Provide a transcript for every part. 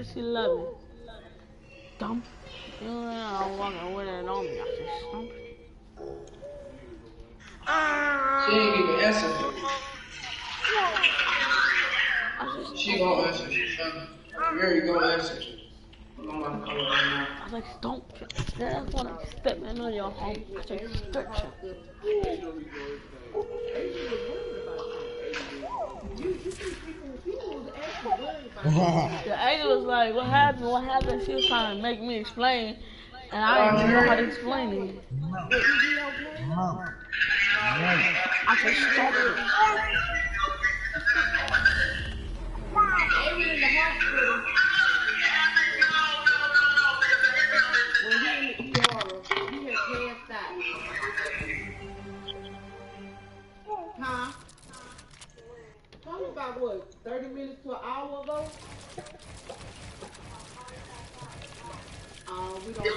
She love me. Dump. You know, I'm walking with it on me. I said, stump. She ain't even answer. She gonna answer. Mary gonna answer. I'm gonna call her right now. I was like, stomp. That's when I step in on your home. I said, stretch him. The lady was like, what happened? What happened? She was trying to make me explain. And I didn't even know how to explain it. I said, stop it. Avery in the hospital. When he in the ER, he had passed out. Huh? Probably about what, 30 minutes to an hour ago? We don't know.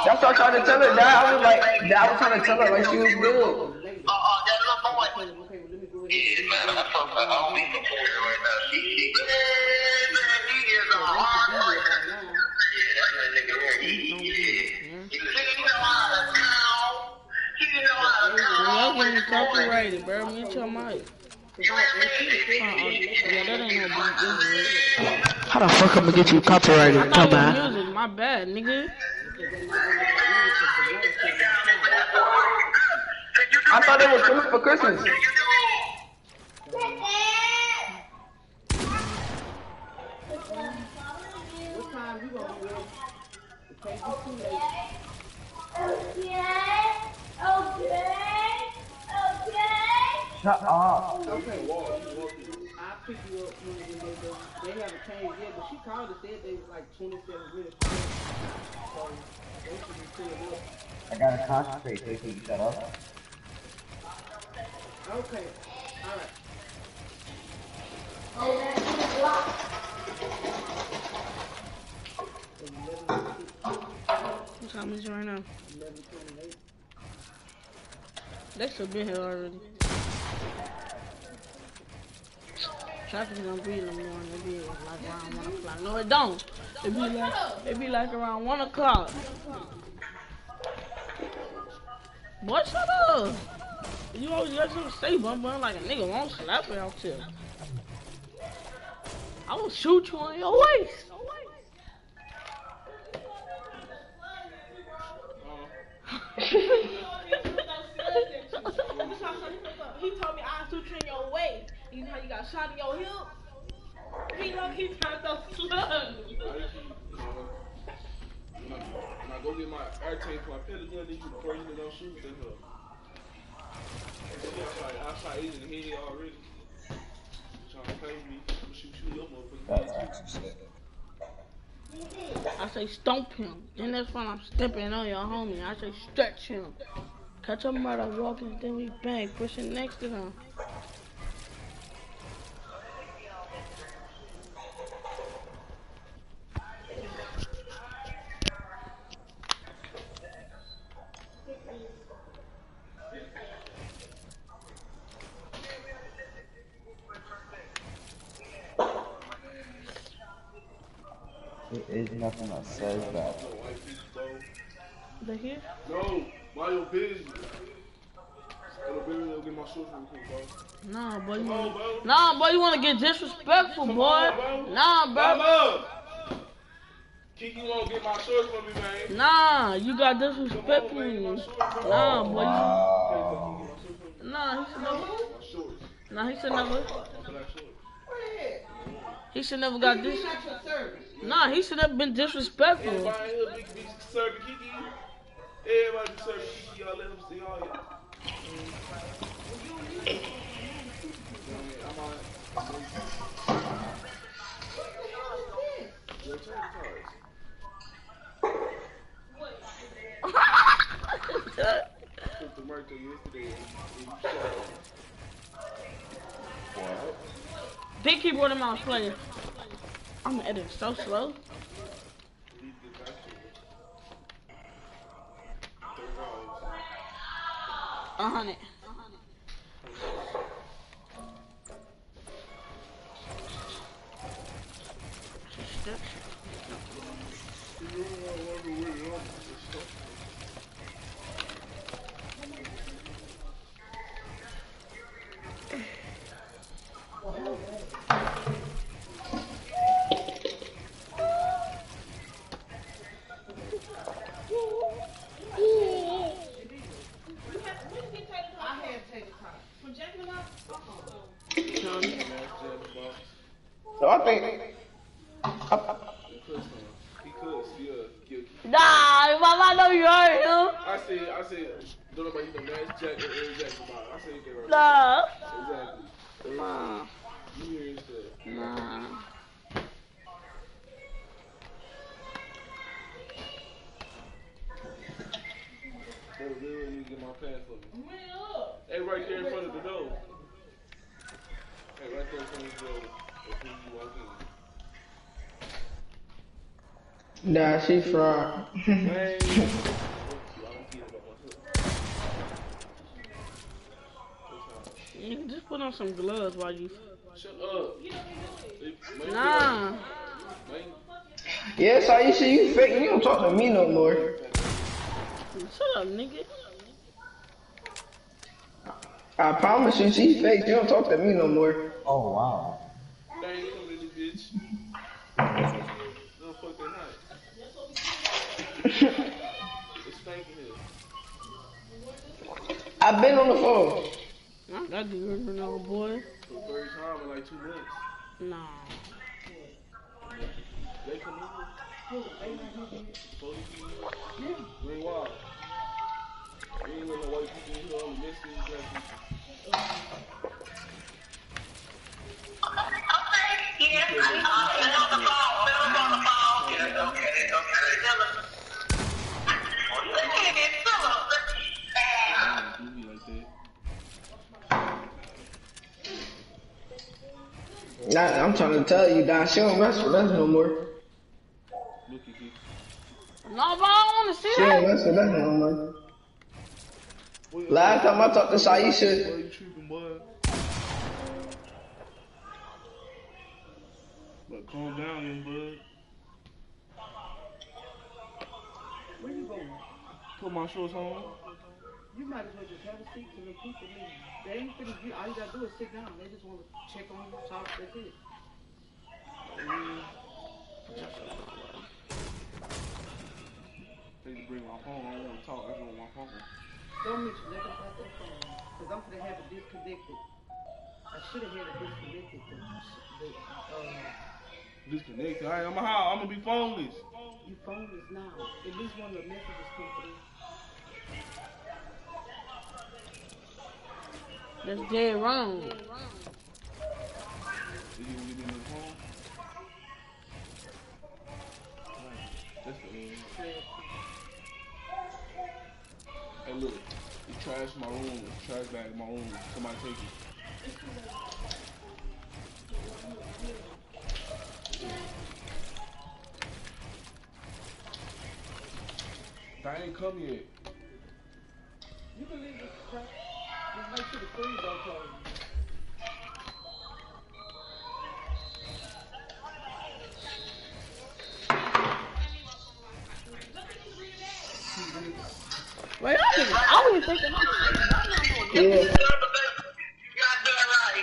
That's what I tried to tell her, Dad. I was trying to tell her like she was good. Y'all getting copyrighted, bro. Mute your mic. Yeah, that ain't no beat. How the fuck I'm gonna get you copyrighted? I thought it was music. My bad, nigga. I thought it was coming for Christmas. What time you gonna be ready? Okay. Shut up. Okay. I'll pick you up when they haven't changed yet, but she called and said they was like 27 minutes. So they should be filled up. I gotta concentrate, so you can shut up. Okay. Alright. What time is it right now? 11:28. They should be here already. Traffic gonna be in the morning. It be like around 1 o'clock. No, it don't. It be like around 1 o'clock. Boy, shut up. You always got something to say, bum like a nigga won't slap it out here. I will shoot you on your waist. He told me I'll shoot you in your waist. You know how you got shot in your hip? He turned those slugs. When I go get my air tank for my pellet gun, then you the person that don't shoot that her. Outside eating the head already. Trying to play with me. I'm shoot your motherfucking I say stomp him. Then that's when I'm stepping on your homie. I say stretch him. Catch a mother walking, then we bang, pushing next to them. There is nothing that says that. They here? No, Mario busy. Hello, baby, go get my shorts real quick, bro. Nah, boy, you wanna get disrespectful, boy. Nah, bro. Kiki won't get my shorts for me, man. Nah, you got disrespectful. Nah, boy. Nah, he should never. He should never got this. Nah, he should have been disrespectful. Everybody here big serving Kiki. Everybody be serving Kiki. Y'all let him see all y'all. I took the Mercury yesterday and you shot Big keyboard and mouse player. I'm editing so slow. $100. So I think. He could still kill. Nah, Mom, I know you heard him. I said, don't nobody know Max Jack or Eric Jackson about it. I said they right. Nah. Exactly. Nah. You hear his stuff. Nah. They really need to get my pass for me. Hey, right there in front of the door. Hey, right there in front of the door. As soon as you walk in. Nah, she fraud. Man. You just put on some gloves while you. Shut up. Nah. Yes, Aisha, you fake. You don't talk to me no more. Shut up, nigga. I promise you, she fake. You don't talk to me no more. Oh wow. They ain't coming in this bitch. No fucking night. It's spanking here. I've been on the phone. I got the no boy. For the first time in like 2 months. Nah. They come in here. Yeah. Green Wild. You ain't with no white people in here, only Mexicans, black people. Yes, I'm on the phone. I'm on the phone. Yes, okay. Do me like that. Nah, I'm trying to tell you, Don, she don't mess with us no more. Look at you. No, but I don't want to see She that. don't mess with us no more. Last time I talked to Saisha, Boy, you tripping, boy. But calm down, young bud. Where you going? Put my shorts on. You might as well just have a seat to the people leave. They ain't finna get, all you gotta do is sit down. They just want to check on you, talk, that's it. They just bring my phone. I don't want to talk. I just want my phone. Don't mention nothing about that phone. Because I'm gonna have it disconnected. I should have had it disconnected. Disconnected. Alright, I'm gonna be phoneless. You phoneless now. At least one of the messages come through. That's dead wrong. Did you get me the phone? That's the Hey, look. You trash my room. Trash bag in my room. Somebody take it. I ain't come yet. You can leave this crap. Just make sure the screen don't close. Wait, I was thinking. yeah. You gotta do it right.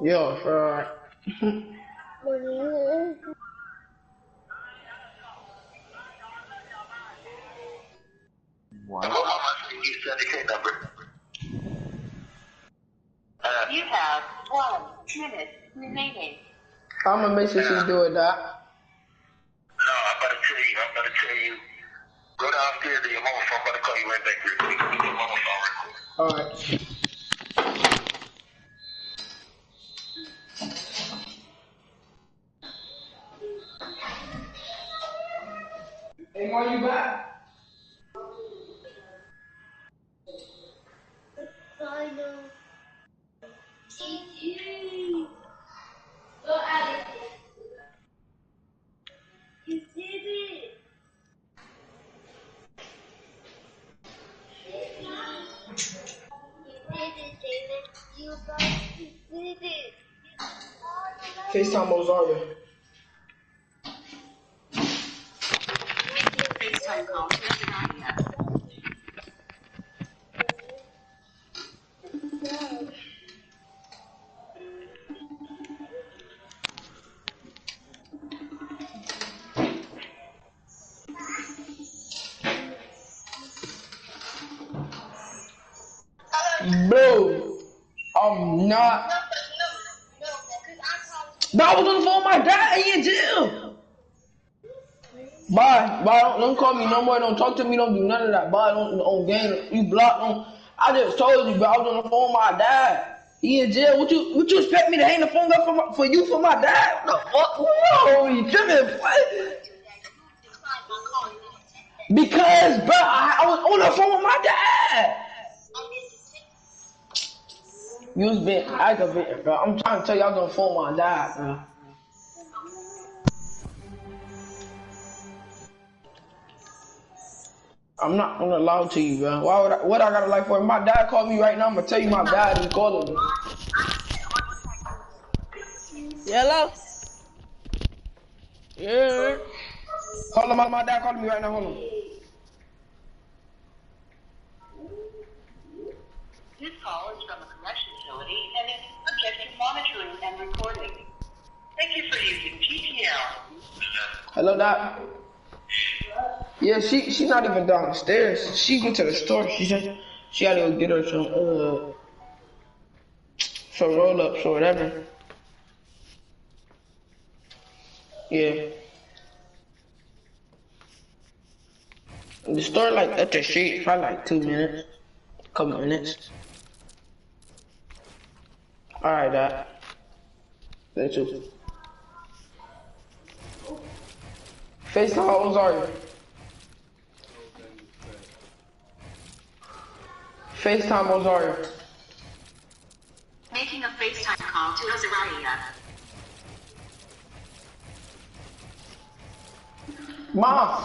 Yo, sure. What? You have 1 minute remaining. I'm gonna make sure she do it, Doc. No, I'm about to tell you. Go downstairs to your mama's phone. I'm about to call you right back real quick. Get your mama's phone real quick. Alright. Hey, Mom, you back? FaceTime Rosario. FaceTime call to Rosario. Bro, I'm not. But I was on the phone with my dad. He in jail. Bye. Don't call me no more. Don't talk to me. Don't do none of that. Bye. Don't game. You block. I just told you, but I was on the phone with my dad. He in jail. What you expect me to hang the phone up for you for my dad? What the fuck? Whoa, you tripping? What? Because, bro, I was on the phone with my dad. You was being aggravated, bro. I'm trying to tell you I was on the phone with my dad, bro. I'm not gonna lie to you, bro. What I gotta like for? If my dad called me right now, I'm gonna tell you my dad is calling me. Hello? Yeah. Hold on, my dad calling me right now. Hold on. This call is from a correction facility and is subject to monitoring and recording. Thank you for using TTL. Hello, Doc. Yeah, she's not even downstairs. She went to the store. She said she had to go get her some roll-ups or whatever. Yeah. The store like up the street, probably like 2 minutes, couple minutes. All right, Doc. That's you. FaceTime Rosario. FaceTime Rosario. Making a FaceTime call to Rosario. Mom.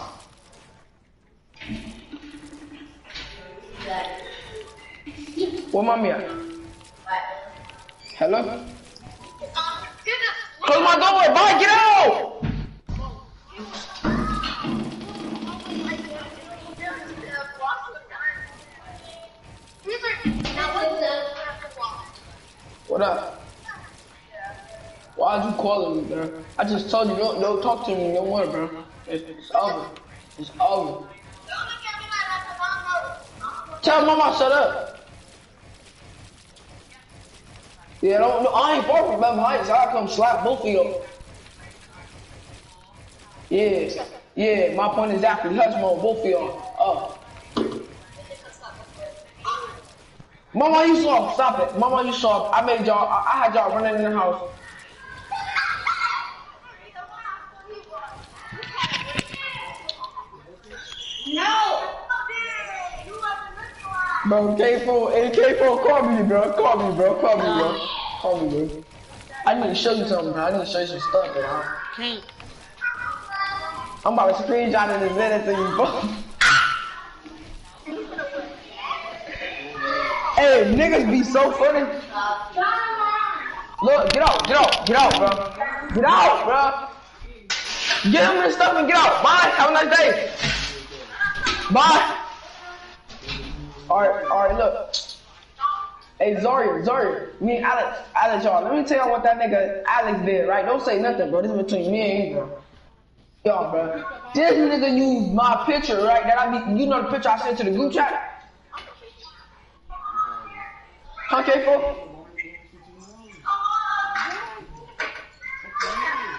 Where mommy at? Hello? Close my door. Bye, get out! What up? Why'd you calling me, bro? I just told you don't talk to me no more, bro. It's over. It's over. Tell mama shut up. Yeah, I ain't far from Beverly Heights. I'll come slap both of you. Yeah, my point exactly. Hush mode, both of y'all. Mama, you soft. Stop it. Mama, you soft. I made y'all. I had y'all running in the house. No! Bro, K4, call me, bro. Call me, bro. I need to show you something, bro. I need to show you some stuff, bro. Can't. I'm about to screenshot it and send it to you, bro. Hey, niggas be so funny. Look, get out, bro. Get out, bro. Get him this stuff and get out. Bye, have a nice day. Bye. Alright, look. Hey, Zari, me and Alex, y'all. Let me tell y'all what that nigga Alex did, right? Don't say nothing, bro. This is between me and you, bro. Y'all, bro. This nigga used my picture, right? You know the picture I sent to the group chat? Huh, K4?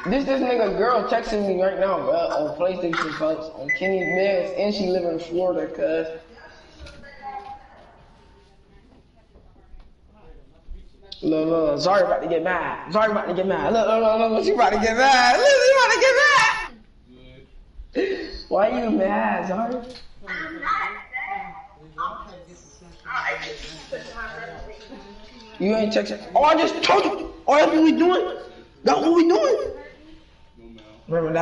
This nigga girl texting me right now, bro, on PlayStation, folks, on Kenny Meds, and she live in Florida, cuz. Look, Zari about to get mad. Look, she about to get mad. Look, she about to get mad. Why you mad, Zari? You ain't texting. Oh, I just told you. Oh, that's what we doing? That's what we doing? Remember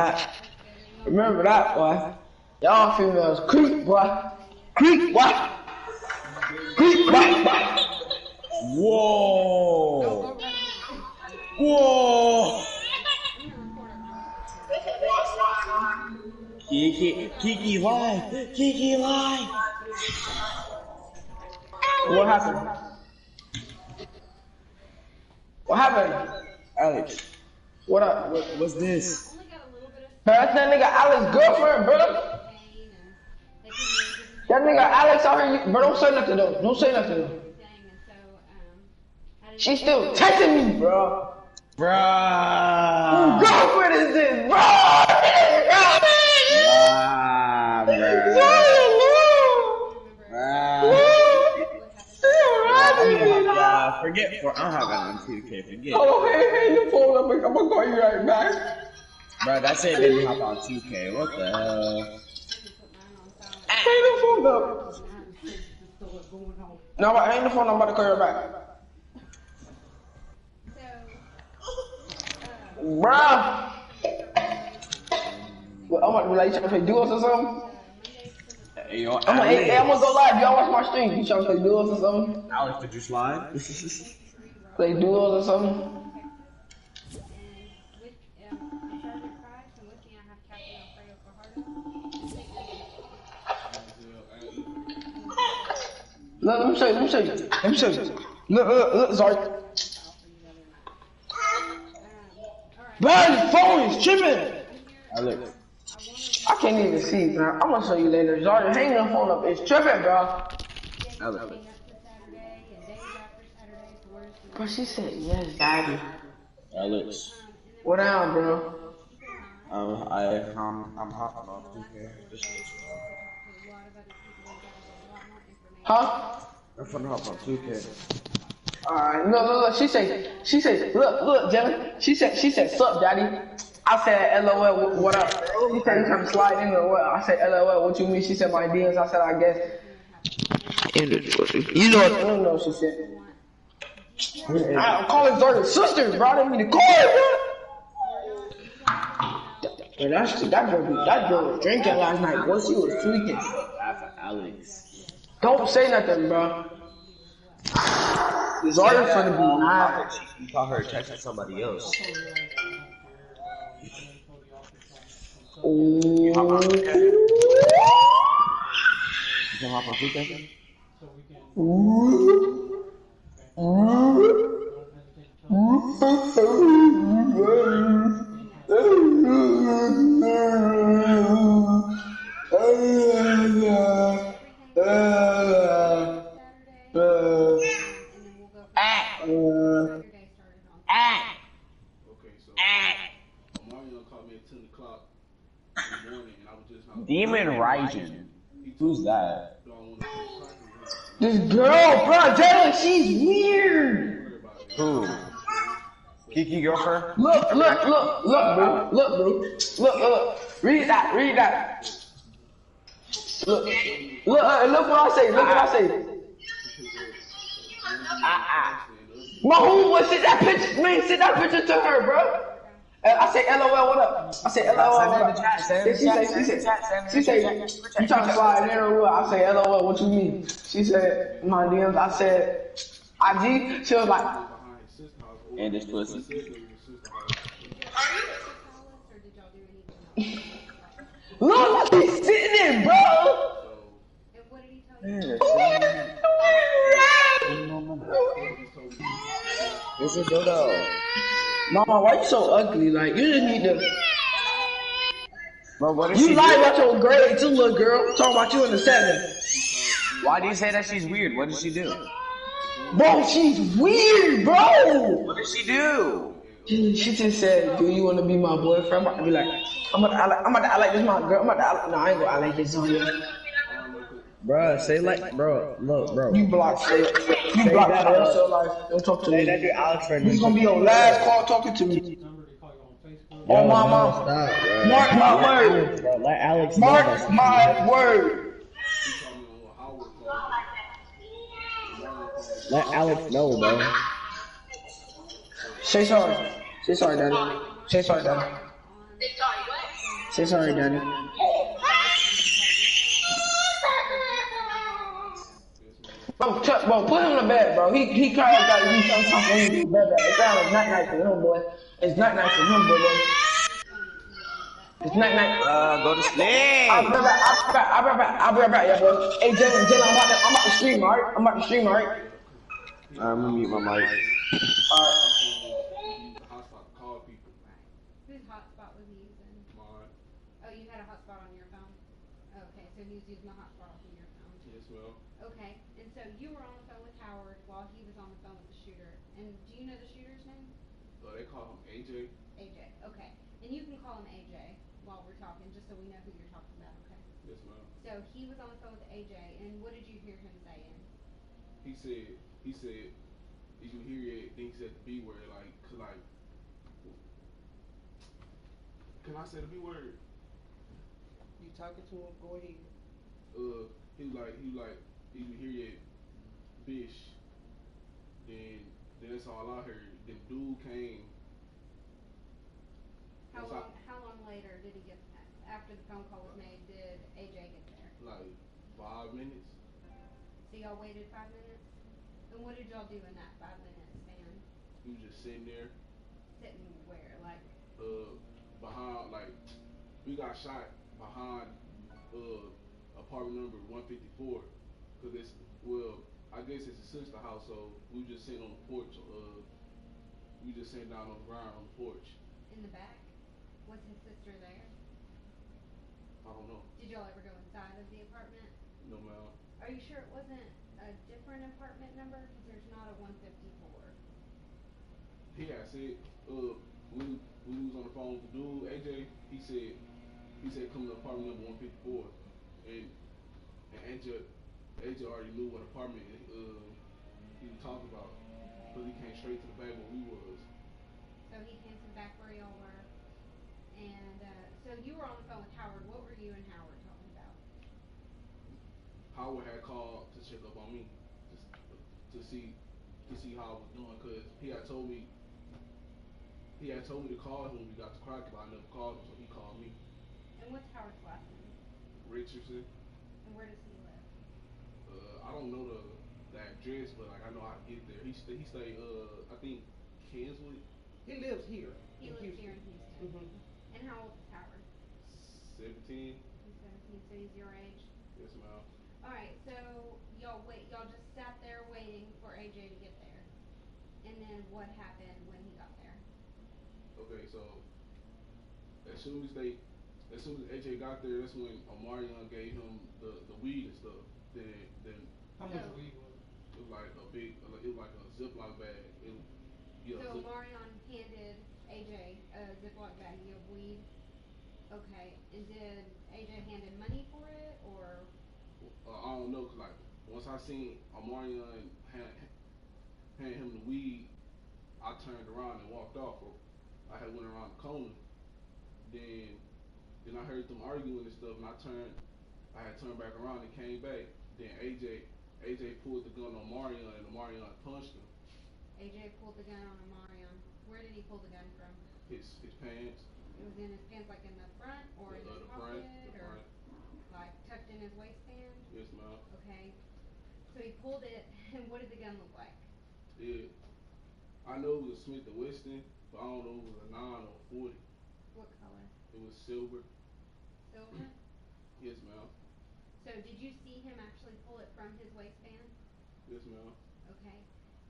that, boy. Y'all females creep, boy. Creep, boy. Whoa. Kiki live. What happened? Alex. What up? What's this? That's that nigga Alex's girlfriend, bro. That nigga Alex out here, bro. Don't say nothing though. She's still texting me, bro. Whose girlfriend is this, bro? Forget I'm having on 2K. Forget. Oh, hey, the phone up. I'm gonna call you right back. Bro, that's it. Baby, hop on 2K. What the hell? Hang the phone up. No, hang the phone. I'm about to call you right back. Bruh. Well, I'm gonna like you trying to play duos or something. Hey, I'm gonna go live. Y'all watch my stream. You trying to play duos or something? Alex, did you slide? Play duos or something? Look, let me show you. Look, Zark. Bro, his phone is tripping. Alex. I can't even see, bro. I'm gonna show you later. Zark, hang the phone up. It's tripping, bro. Alex. Bro, she said yes, daddy. Alex. What down, bro? I'm hopping off 2K. Huh? I'm finna hop on 2K. Alright, look, she said, look, Jenna, she said, sup, daddy. I said, LOL, what up? She said, you trying to slide in or what? I said, LOL, what you mean? She said, my DMs. I said, I guess. You know what she said. I'm calling Jordan's sister, bro. I didn't mean to call her, bro. Man, that girl was drinking last night, boy. She was tweaking. Alex. Don't say nothing, bro. Zarya's gonna be mad. You call her texting somebody else. You hop on 2K? You can hop on 2K? Demon Raijin. Who's that? This girl, bro, Jalen, she's weird. Who? Kiki girlfriend? Look, bro. Read that. Look what I say. My homeboy sent that picture to her, bro. I say LOL, what up? I say LOL, what up? She said, you trying to slide in or what? I say LOL, what you mean? She said, my DMs. I said, IG. She was like, and this pussy. Look what he's sitting in, bro. It's a dildo. Mama, why you so ugly? Like, you just need to. Bro, what is You she lie doing? about your grade too, little girl. Talking about you in the 7. Why do you say that she's weird? What did she do? Bro, she's weird, bro. What did she do? She just said, "Do you want to be my boyfriend?" I'm about to be like, I'm about to act like this my girl. I'm about to act, no, I ain't gonna act like this on you. Bruh, say like, bro, look, bro. You blocked shit. You Say blocked that, out of your life. Don't talk to Say me. that to Alex friend. This is gonna be your last call talking to me. Yo, Oh my no, mom. stop, bro. Mark my Let word. Alex, bro. Let Alex know Mark that. my word. Let Alex know, bro. Say sorry. Say sorry, Daddy. Say sorry, Daddy. Say sorry, Daddy. Bro, put him in the bed, bro. He kind of got he sometimes when he do bed. It's not night night for him, boy. It's night night for him, boy. It's night night. Go to sleep. I'll be right back, yeah, boy. Hey, Jalen, I'm about to stream, alright? I'm about to stream, alright? I'm gonna mute my mic. Alright. Whose hotspot was he using? Mine. Oh, you had a hotspot on your phone? Okay, so he was using the hotspot off of your phone. Yes, ma'am. Okay, and so you were on the phone with Howard while he was on the phone with the shooter. And do you know the shooter's name? They call him AJ. AJ, okay. And you can call him AJ while we're talking, just so we know who you're talking about, okay? Yes, ma'am. So he was on the phone with AJ, and what did you hear him saying? He said, did you hear it? Then he said the B word, like, can I say the B word? You talking to him? Go ahead. He was like, did you hear it, bitch? Then that's all I heard. Then dude came. How long later did he get, after the phone call was made, did AJ get there? Like 5 minutes. So y'all waited 5 minutes? And what did y'all do in that 5 minute span? He was just sitting there. Sitting where? Like? Behind, like, we got shot behind, apartment number 154. Cause it's, well, I guess it's a sister house, so we just sitting on the porch, we just sitting down on the ground on the porch. In the back? Was his sister there? I don't know. Did y'all ever go inside of the apartment? No, ma'am. Are you sure it wasn't a different apartment number? Because there's not a 154. He had said, when we was on the phone with the dude, AJ, he said come to apartment number 154, and AJ already knew what apartment he was talking about, because he came straight to the back where we was. So he came to the back where y'all were, and so you were on the phone with Howard. What were you and Howard talking about? Howard had called to check up on me, to see how I was doing, because he had told me to call him when we got to Crockett, but I never called him, so he called me. And what's Howard's last name? Richardson. And where does he live? I don't know the address, but like I know how to get there. He stay I think Kinswood. He lives here. He lives here in Houston. Mm-hmm. And how old is Howard? 17. He's 17, so he's your age. Yes, ma'am. All right, so y'all just sat there waiting for AJ to get there. And then what happened when he got there? Okay, so as soon as AJ got there, that's when Omarion gave him the weed and stuff. Then How much weed was it? It was like it was like a Ziploc bag. So Omarion handed AJ a Ziploc baggie of weed. Okay, and did AJ hand him money for it, or? I don't know, cause like once I seen Omarion hand him the weed, I turned around and walked off. I had went around the corner. Then I heard them arguing and stuff, and I had turned back around and came back. Then AJ pulled the gun on Omarion, and Omarion punched him. AJ pulled the gun on Omarion. Where did he pull the gun from? His pants. It was in his pants, like in the front, or in his pocket, or like tucked in his waistband? Yes, ma'am. Okay. So he pulled it, and what did the gun look like? Yeah. I know it was a Smith & Wesson, but I don't know if it was a 9 or a 40. What color? It was silver. Silver? Yes, ma'am. So did you see him actually pull it from his waistband? Yes, ma'am. Okay.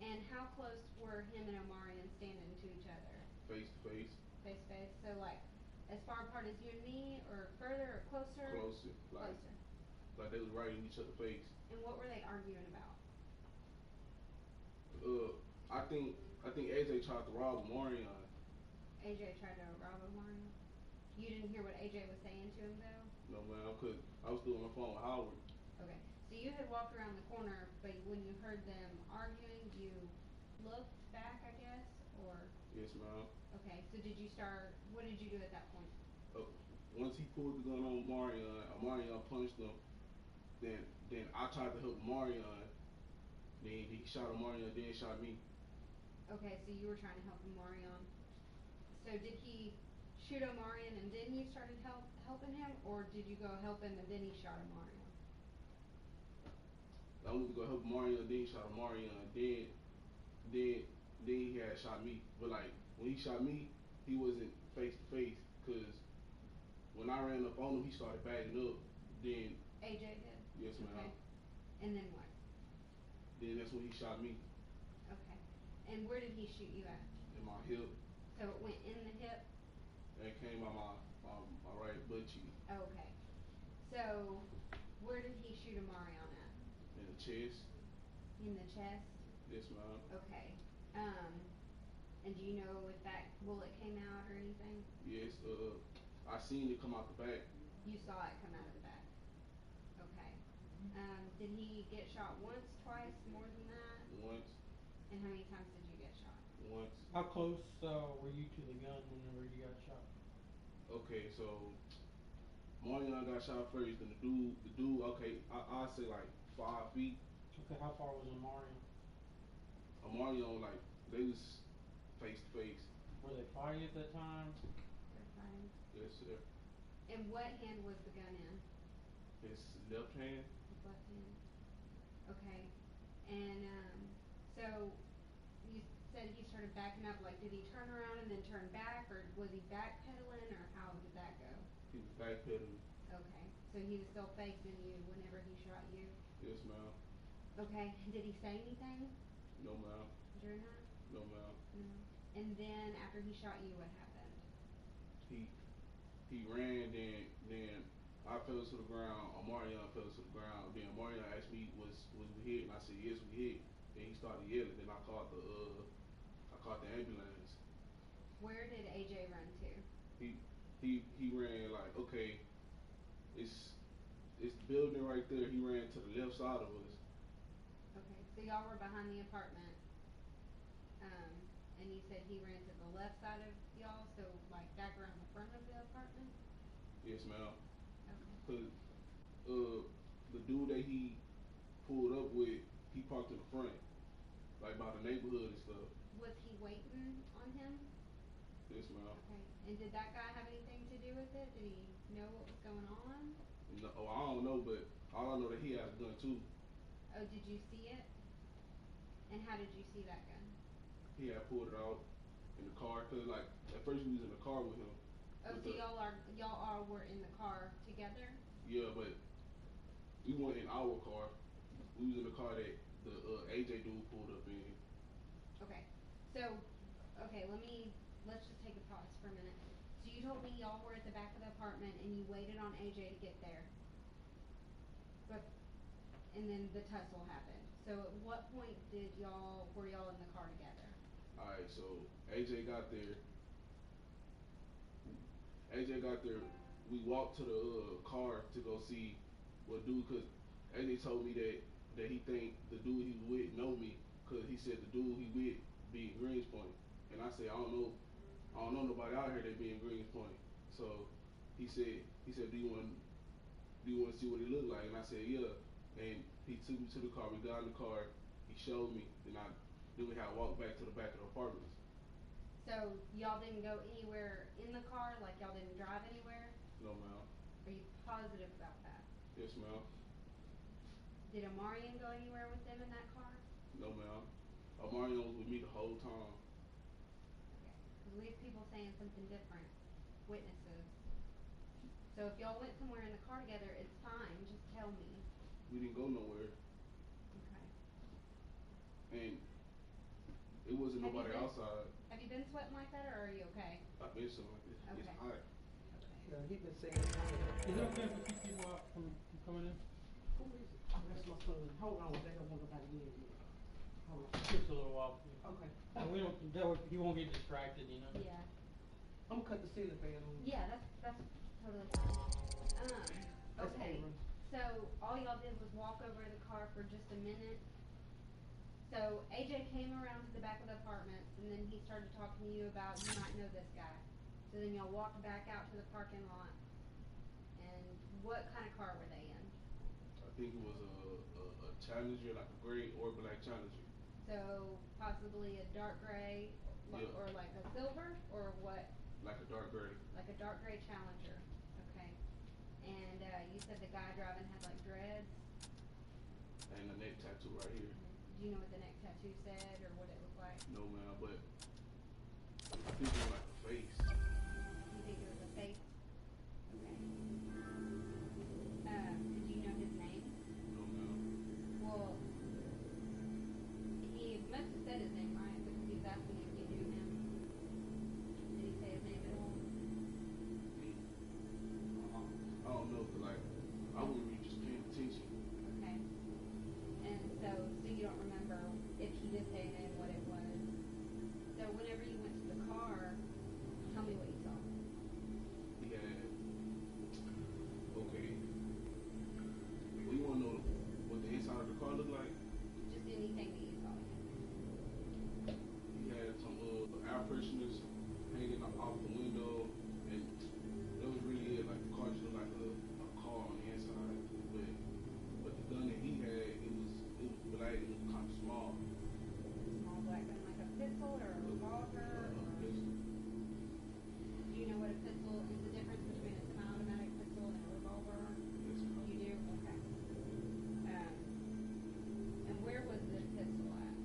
And how close were him and Omarion standing to each other? Face to face. Face to face. So like, as far apart as you and me, or further, or closer? Closer. Like, closer. Like they was right in each other's face. And what were they arguing about? I think AJ tried to rob Omarion. AJ tried to rob Omarion? You didn't hear what AJ was saying to him though? No man, I was still on my phone with Howard. Okay. So you had walked around the corner, but when you heard them arguing, you looked back, I guess, or? Yes, ma'am. Okay. So what did you do at that point? Once he pulled the gun on Omarion punched him. Then I tried to help Omarion. Then he shot Omarion, then shot me. Okay, so you were trying to help Omarion. So did he shoot Omarion and then you started helping him, or did you go help him and then he shot Omarion? I went to go help Omarion, then he shot Omarion, then he had shot me. But like when he shot me, he wasn't face to face, cause when I ran up on him, he started backing up. Then AJ did? Yes, ma'am. Okay. And then what? Then that's when he shot me. Okay. And where did he shoot you at? In my hip. So it went in the hip? And it came out my right butt cheek. Okay. So where did he shoot Omarion at? In the chest. In the chest? Yes, ma'am. Okay. And do you know if that bullet came out or anything? Yes, I seen it come out the back. You saw it come out of the back. Okay. Did he get shot once, twice, more than that? Once. And how many times did you get shot? Once. How close were you to the gun whenever you got shot? Okay, so Marion got shot first, and the dude, okay, I'd say like 5 feet. Okay, how far was Omarion? Omarion, like, they was face to face. Were they fighting at that time? They're fighting. Yes, sir. And what hand was the gun in? His left hand. His left hand. Okay. And so you said he started backing up. Like, did he turn around and then turn back, or was he backpedaling, or how did that go? He was backpedaling. Okay. So he was still facing you whenever he shot you. Yes, ma'am. Okay. Did he say anything? No, ma'am. During that? No, ma'am. No. And then after he shot you, what happened? He ran, then I fell to the ground. Omarion fell to the ground. Then Omarion asked me, was we hit? And I said, yes, we hit. Then he started yelling. Then I called the ambulance. Where did AJ run to? He ran like, okay, it's the building right there. He ran to the left side of us. Okay, so y'all were behind the apartment, and you said he ran to the left side of y'all, so like back around the front of the apartment? Yes, ma'am. Okay. Cause the dude that he pulled up with, he parked in the front, like by the neighborhood and stuff. Was he waiting on him? Yes, ma'am. Okay, and did that guy have anything to do with it? Did he know what was going on? No, I don't know, but all I know that he had a gun too. Oh, did you see it? And how did you see that gun? He had pulled it out in the car, cause like at first we was in the car with him. Oh, so y'all all were in the car together? Yeah, but we weren't in our car. We was in the car that the AJ dude pulled up in. Okay, so, let's just take a pause for a minute. So you told me y'all were at the back of the apartment and you waited on AJ to get there. And then the tussle happened. So at what point were y'all in the car together? Alright, so AJ got there. We walked to the car to go see what dude, cause AJ told me that he think the dude he was with know me, cause he said the dude he with be in Greenspoint, and I said I don't know nobody out here that be in Greenspoint. So he said do you want to see what he look like? And I said yeah. And he took me to the car. We got in the car. He showed me. Then we had to walk back to the back of the apartments. So y'all didn't go anywhere in the car? Like y'all didn't drive anywhere? No, ma'am. Are you positive about that? Yes, ma'am. Did Omarion go anywhere with them in that car? No, ma'am. Omarion was with me the whole time. Okay. Because we have people saying something different. Witnesses. So if y'all went somewhere in the car together, it's fine. Just tell me. We didn't go nowhere. Okay. It wasn't Have you nobody been- outside. Have you been sweating like that, or are you okay? I've been something like this. It's Okay. hot. Yeah, he been saying that. Is it okay if we keep people out from coming in? Who is it? Oh, that's my son. Hold on, they don't want nobody in yet. Hold on. Just a little while. Okay. And we don't, that way he won't get distracted, you know? Yeah. I'm gonna cut the ceiling fan on. Yeah, that's totally fine. That's Okay. Aaron. So all y'all did was walk over to the car for just a minute. So AJ came around to the back of the apartment, and then he started talking to you about you might know this guy. So then y'all walked back out to the parking lot. And what kind of car were they in? I think it was a Challenger, like a gray or black Challenger. So possibly a dark gray, Yeah. or like a silver, or what? Like a dark gray. Like a dark gray Challenger. Okay. And you said the guy driving had like dreads. And a neck tattoo right here. Do you know what the neck tattoo said or what it looked like? No, man, but I think it was like a face. You think it was a face? Okay. Did you know his name? No, man. Well, he must have said his name, right? Because he was asking if you knew him. Did he say his name at all? I don't know, 'cause like I wasn't really just paying attention. Okay. And so you don't remember if he did say a name, what it was. So whenever you went to the car, tell me what you saw. He had okay. Well, you wanna know what the inside of the car looked like? Just anything that you saw. He had some air fresheners hanging off the window, and that was really it. Like the car just looked like a car on the inside, but the gun that he had, it was black. It was kind of small. Small black gun, like a pistol or a revolver? Pistol. Do you know what a pistol is, the difference between a semi-automatic pistol and a revolver? Yes, ma'am. You do? Okay. And where was this pistol at?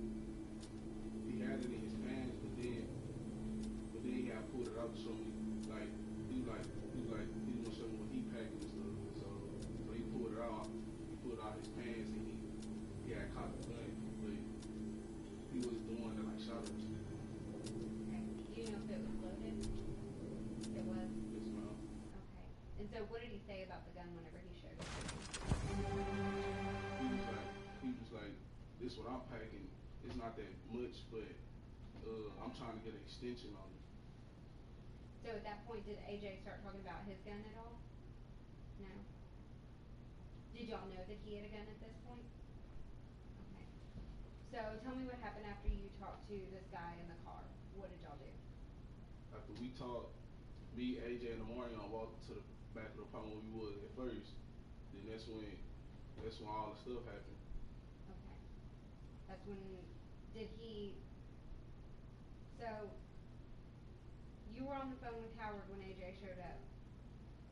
He had it in his pants, but then he had pulled it out to show me, like he was gonna show me what he packed and stuff. So he pulled it out. He pulled out his pants and he had caught the gun, but he was the one that like shot us. Okay. Do you know if it was loaded? It was? Yes, ma'am. Okay. And so what did he say about the gun whenever he showed it? He was like, this what I'm packing. It's not that much, but I'm trying to get an extension on it. So at that point, did AJ start talking about his gun at all? No? Did y'all know that he had a gun at this point? Okay. So tell me what happened after you talked to this guy in the car. What did y'all do? After we talked, me, AJ, and Amarion walked to the back of the apartment where we was at first. Then that's when all the stuff happened. Okay. That's when, did he, so, you were on the phone with Howard when AJ showed up.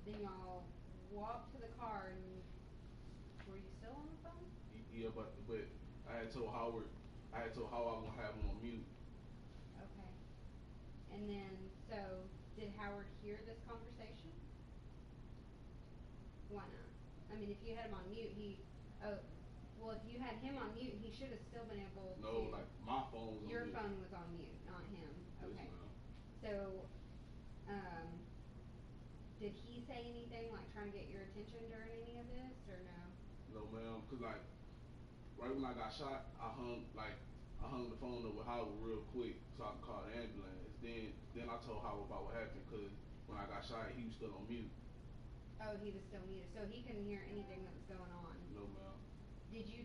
Then y'all walked to the car and, were you still on the phone? Yeah, but I had told Howard I was gonna have him on mute. Okay. And then, so, did Howard hear this conversation? Why not? I mean, if you had him on mute, well, if you had him on mute, he should have still been able to. No, like my phone was on Your mute. phone was on mute, not him. Yes, Okay. ma'am. So, did he say anything, like trying to get your attention during any of this, or no? No, ma'am, 'cause like right when I got shot, I hung the phone up with Howard real quick so I could call the ambulance. Then I told Howard about what happened, 'cause when I got shot, he was still on mute. Oh, he was still muted, so he couldn't hear anything that was going on. No, ma'am. Did you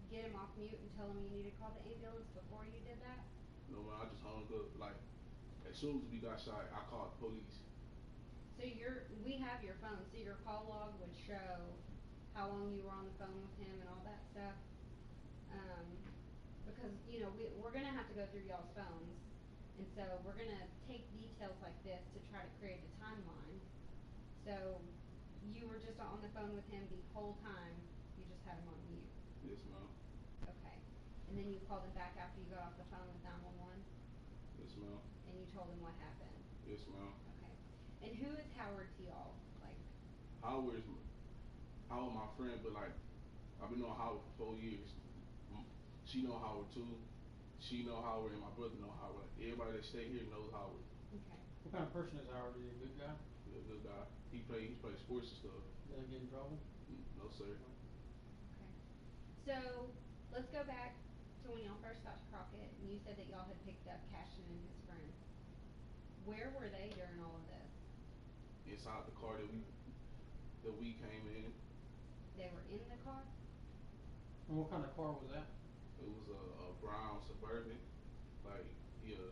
get him off mute and tell him you needed to call the ambulance before you did that? No, man, I just hung up. Like as soon as we got shot, I called the police. So we have your phone, so your call log would show how long you were on the phone with him and all that stuff. Because, you know, we're gonna have to go through y'all's phones, and so we're gonna take details like this to try to create a timeline. So, you were just on the phone with him the whole time, you just had him on mute? Yes, ma'am. Okay. And then you called him back after you got off the phone with 911? Yes, ma'am. And you told him what happened? Yes, ma'am. Okay. And who is Howard to y'all? Like, Howard my friend, but like I've been knowing Howard for 4 years. She know Howard too, She know Howard and my brother know Howard. Everybody that stay here knows Howard. Okay. What kind of person is Howard? Is he a good guy? He's a good guy. He play sports and stuff. Does he get in trouble? No sir. Okay. So let's go back to when y'all first got to Crockett, and you said that y'all had picked up Cashin and his friend. Where were they during all of this? Inside the car that we came in. They were in the car? And what kind of car was that? It was a brown Suburban. Like, yeah.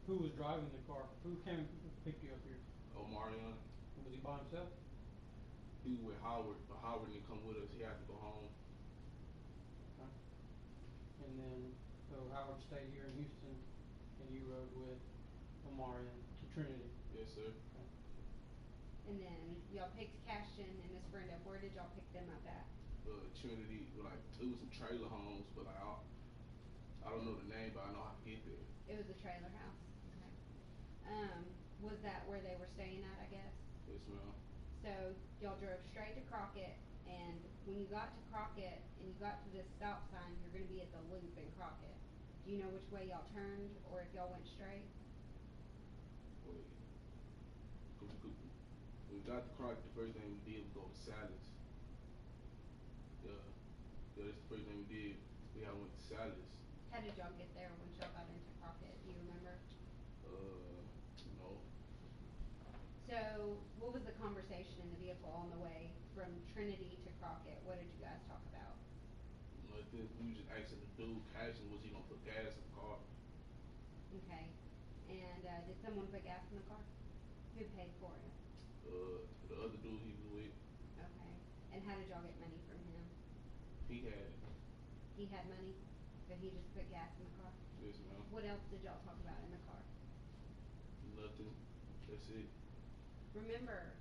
Who was driving the car? Who came and picked you up here? Omarion. Was he by himself? He was with Howard, but Howard didn't come with us. He had to go home. Okay. And then, so Howard stayed here in Houston, and you rode with Omarion to Trinity. Yes, sir. Okay. And then y'all picked Cashin and his friend up. Where did y'all pick them up at? Trinity, like, it was some trailer homes, but like, I don't know the name, but I know how to get there. It was a trailer house. Okay. Was that where they were staying at, I guess? Yes, ma'am. So y'all drove straight to Crockett, and when you got to Crockett and you got to this stop sign, you're gonna be at the loop in Crockett. Do you know which way y'all turned, or if y'all went straight? Wait. When we got to Crockett, the first thing we did was go to Sally's. Yeah, that's the first thing we did. We went to Sally's. How did y'all get there once y'all got into Crockett? Do you remember? No. So, what was the conversation in the vehicle on the way from Trinity to Crockett? What did you guys talk about? Nothing. We were just asking the dude, Cashin, was he gonna put gas in the car? Okay. And did someone put gas in the car? Who paid for it? The other dude he was with. Okay. And how did y'all get money from him? He had it. He had money, so he just put gas in the car? Yes, ma'am. What else did y'all talk about in the car? Nothing. That's it. Remember,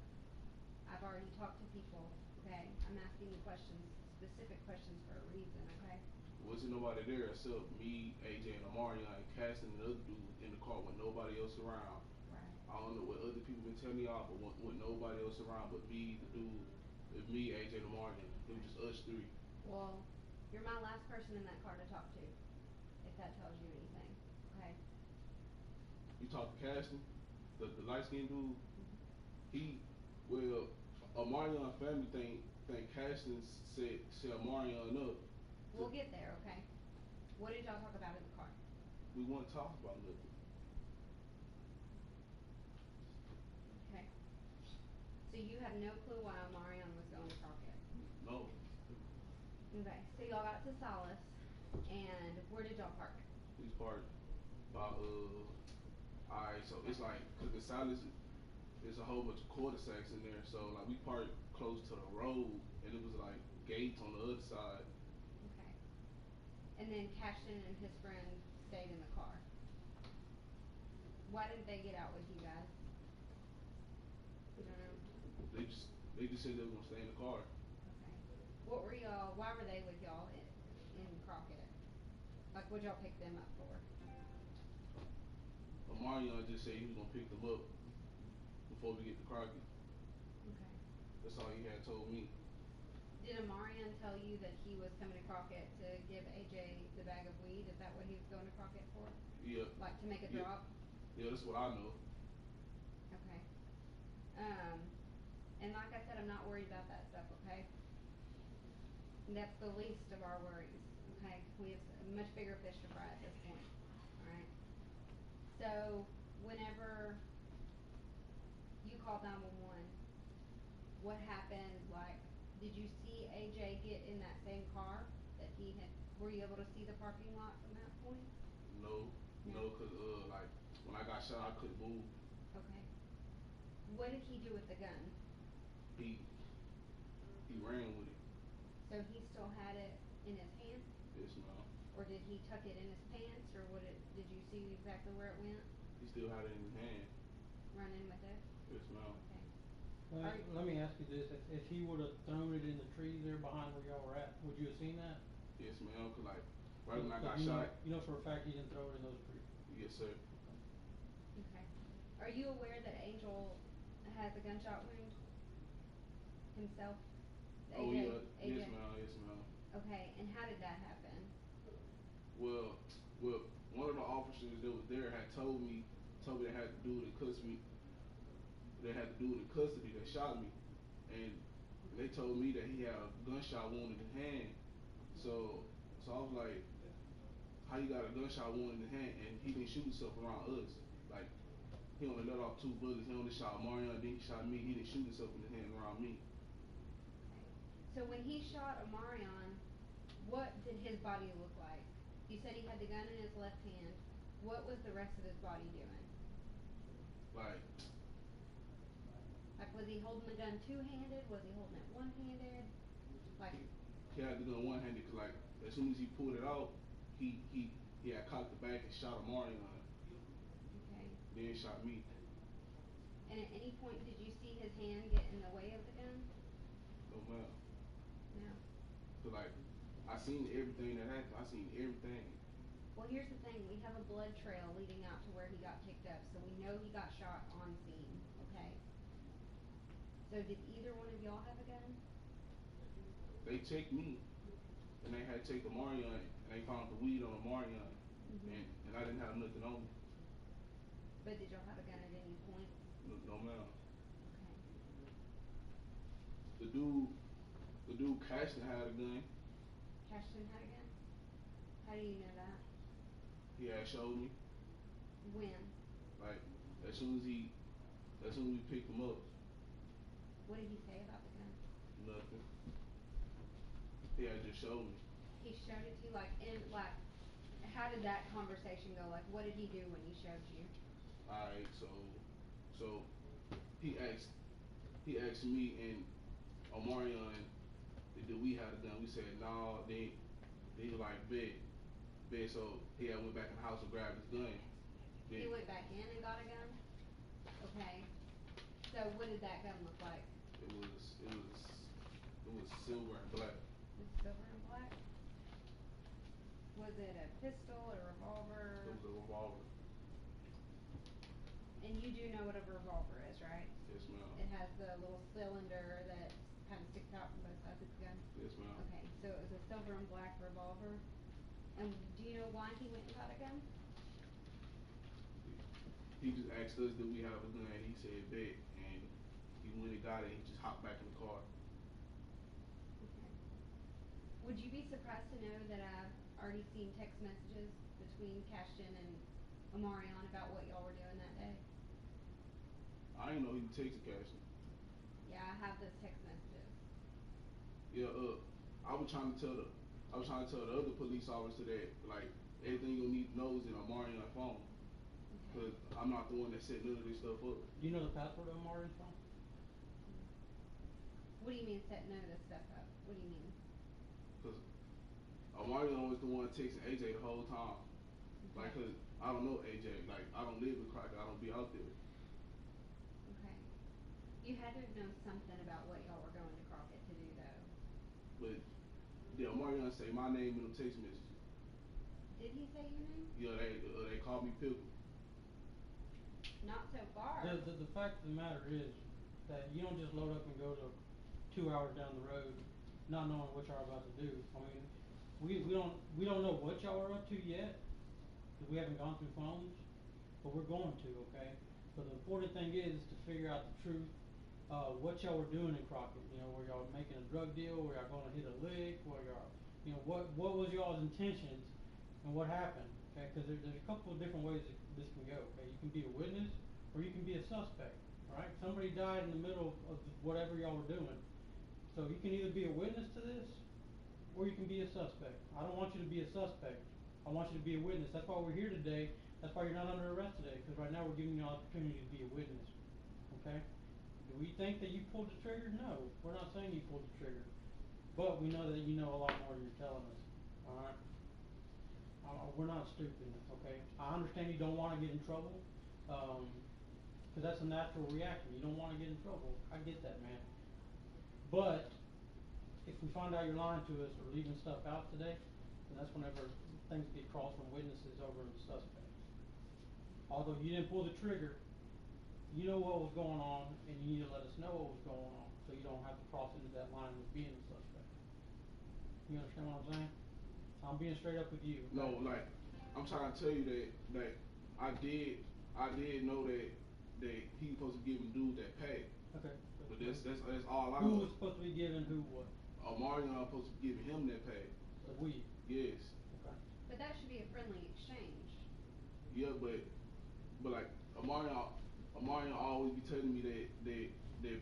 I've already talked to people, okay? I'm asking you questions, specific questions for a reason, okay? Wasn't nobody there except me, AJ, and Omarion, and Cassin and the other dude in the car with nobody else around. Right. I don't know what other people been telling y'all, but with nobody else around but me, the dude, it's me, AJ, and Omarion. It was just us three. Well, you're my last person in that car to talk to, if that tells you anything, okay? You talk to Cassin, the light-skinned dude. Omarion family think Cassin set Omarion up. We'll get there, okay? What did y'all talk about in the car? We wouldn't talk about nothing. Okay. So you have no clue why Omarion was going to Crockett? No. Okay, so y'all got to Solace, and where did y'all park? We parked by alright, so it's like, cause the Silas, there's a whole bunch of cul-de-sacs in there, so like we parked close to the road, and it was like gates on the other side. Okay. And then Cashin and his friend stayed in the car. Why didn't they get out with you guys? You don't know? They just said they were gonna stay in the car. Okay. Why were they with y'all in Crockett? Like, what'd y'all pick them up for? Omarion just said he was gonna pick them up before we get to Crockett. Okay. That's all he had told me. Did Omarion tell you that he was coming to Crockett to give AJ the bag of weed? Is that what he was going to Crockett for? Yeah. Like to make a drop? Yeah, that's what I know. Okay. And like I said, I'm not worried about that stuff, okay? And that's the least of our worries, okay? We have a much bigger fish to fry at this point, alright? So, whenever you called 911, what happened, like, did you see AJ get in that same car that he had, were you able to see the parking lot from that point? No, cause like, when I got shot, I couldn't move. Okay. What did he do with the gun? He ran with it. So he still had it in his hand? Yes, ma'am. Or did he tuck it in his pants, or did you see exactly where it went? He still had it in his hand. Running with it? Yes, ma'am. Okay. Let me ask you this, if he would've thrown it in the trees there behind where y'all were at, would you have seen that? Yes, ma'am, cause like, right when I got You know- shot. You know for a fact he didn't throw it in those trees? Yes, sir. Okay. Are you aware that Angel has a gunshot wound himself? Oh, AJ? yeah. AJ? Yes, ma'am. Yes, ma'am. Okay, and how did that happen? Well, officers that was there had told me they had to do it in custody. They had to do it in custody that shot me, and they told me that he had a gunshot wound in his hand. So I was like, how you got a gunshot wound in his hand and he didn't shoot himself around us? Like, he only let off 2 bullets. He only shot Marion, then he shot me. He didn't shoot himself in the hand around me. So when he shot Omarion, what did his body look like? You said he had the gun in his left hand. What was the rest of his body doing? Like, was he holding the gun two-handed? Was he holding it one-handed? Like, he had the gun one-handed, cause like as soon as he pulled it out, he had cocked the back and shot Omarion. okay. Then he shot me. And at any point did you see his hand get in the way of the gun? No ma'am. No. Cause like I seen everything that happened. I seen everything. Well, here's the thing. We have a blood trail leading out to where he got picked up, so we know he got shot on scene. Okay. So did either one of y'all have a gun? They checked me, and they had checked Omarion, and they found the weed on Omarion, and I didn't have nothing on me. But did y'all have a gun at any point? No ma'am. Okay. The dude Cashton had a gun. Cashton had a gun? How do you know that? He had showed me. When? Like as soon as we picked him up. What did he say about the gun? Nothing. He had just showed me. He showed it to you, like, how did that conversation go? Like, what did he do when he showed you? Alright, so he asked me and Omarion, did we have a gun? We said no. Then he was like, bet. So he had went back in the house and grabbed his gun. Then He went back in and got a gun? Okay. So what did that gun look like? It was silver and black. It was silver and black? Was it a pistol, a revolver? It was a revolver. And you do know what a revolver is, right? Yes, ma'am. It has the little cylinder that kind of sticks out from both sides of the gun? Yes, ma'am. Okay, so it was a silver and black revolver. And do you know why he went and got a gun? He just asked us did we have a gun, and he said bet, and he went and got it, and he just hopped back in the car. Okay. Would you be surprised to know that I've already seen text messages between Cashton and Omarion about what y'all were doing that day? I didn't know he was texting Cashton. Yeah, I have those text messages. Yeah, I was trying to tell the other police officer that like everything you need to know is in Omarion's phone. Okay. Cause I'm not the one that set none of this stuff up. Do you know the password of Omarion's phone? What do you mean setting none of this stuff up? What do you mean? Cause Omarion was the one texting AJ the whole time. Okay. Like, cause I don't know AJ. Like, I don't live with Crockett. I don't be out there. Okay. You had to have known something about what y'all were going to Crockett to do, though. But did Omarion say my name in them text messages? Did he say your name? Yeah, they called me Pickle. Not so far. The fact of the matter is that you don't just load up and go to 2 hours down the road not knowing what y'all are about to do. I mean, we don't know what y'all are up to yet, because we haven't gone through phones, but we're going to, okay? But the important thing is to figure out the truth, what y'all were doing in Crockett. You know, were y'all making a drug deal, were y'all gonna hit a lick, were y'all, you know, what was y'all's intentions and what happened, okay? Because there's a couple of different ways that this can go, okay? You can be a witness or you can be a suspect, all right? Somebody died in the middle of whatever y'all were doing. So you can either be a witness to this, or you can be a suspect. I don't want you to be a suspect. I want you to be a witness. That's why we're here today. That's why you're not under arrest today, because right now we're giving you an opportunity to be a witness, okay? Do we think that you pulled the trigger? No, we're not saying you pulled the trigger. But we know that you know a lot more than you're telling us, all right? We're not stupid, okay? I understand you don't want to get in trouble, because that's a natural reaction. You don't want to get in trouble. I get that, man. But if we find out you're lying to us or leaving stuff out today, then that's whenever things get crossed from witnesses over to suspects. Although you didn't pull the trigger, you know what was going on, and you need to let us know what was going on, so you don't have to cross into that line with being a suspect. You understand what I'm saying? I'm being straight up with you. No, like I'm trying to tell you that I did know that he supposed to give him dude that pay. Okay. But that's all I Who know. was supposed to be giving who what? Omarion supposed to be giving him that pay. The weed. Yes. Okay. But that should be a friendly exchange. Yeah, but like Omarion always be telling me that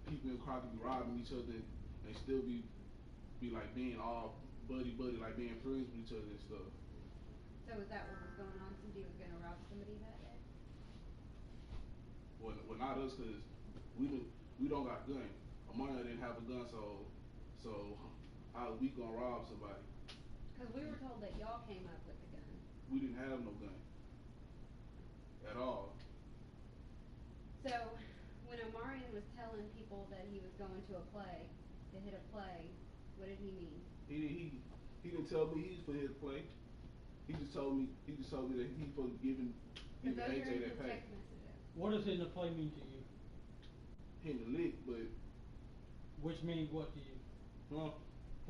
people in Crockett be robbing each other and still be like being all buddy, like being friends with each other and stuff. So is that what was going on? Somebody was gonna rob somebody that day? Well, not us, cause we don't got a gun. Omarion didn't have a gun, so how we gonna rob somebody? Because we were told that y'all came up with the gun. We didn't have no gun at all. So when Omarion was telling people that he was going to hit a play, what did he mean? He didn't tell me he was for his play. He just told me that he supposed to giving Because those are AJ in that his pay. text messages. What does hitting the play mean to you? Hitting the lick, but Which means what to you? huh?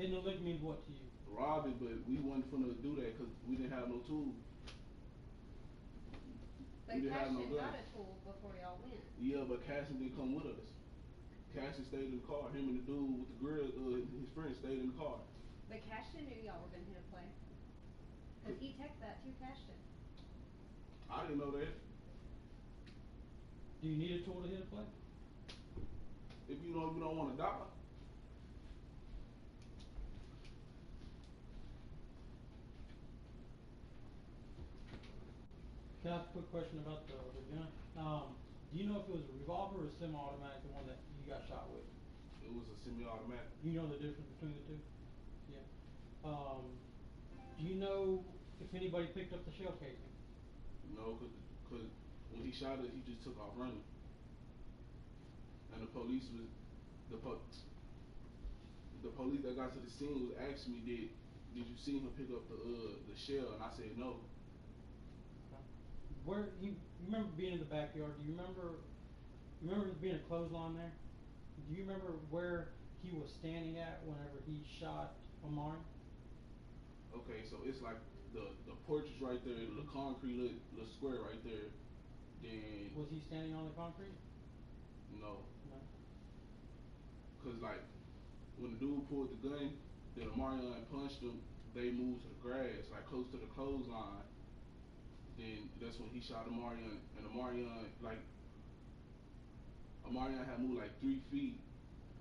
Hitting the lick means what to you? Rob it, but we wasn't finna do that because we didn't have no tools. But We didn't have no Cashton got gun. a tool before y'all went. Yeah, but Cassie didn't come with us. Cassie stayed in the car. Him and the dude with the grill, his friend stayed in the car. But Cashton knew y'all were gonna hit a play. Because he texted that to Cashton. I didn't know that. Do you need a tool to hit a play? If you don't want to die. Can I ask a quick question about the gun? Do you know if it was a revolver or a semi-automatic, the one that you got shot with? It was a semi-automatic. You know the difference between the two? Yeah. Do you know if anybody picked up the shell casing? No, cause when he shot us, he just took off running. And the police that got to the scene was asking me, did you see him pick up the shell? And I said no. Where you remember being in the backyard? Do you remember there being a clothesline there? Do you remember where he was standing at whenever he shot Omari? Okay, so it's like the porch is right there, the concrete little square right there. Then Was he standing on the concrete? no, No. cause like when the dude pulled the gun, then Omarion punched him. They moved to the grass, like close to the clothesline. Then that's when he shot Omarion, and Omarion had moved like 3 feet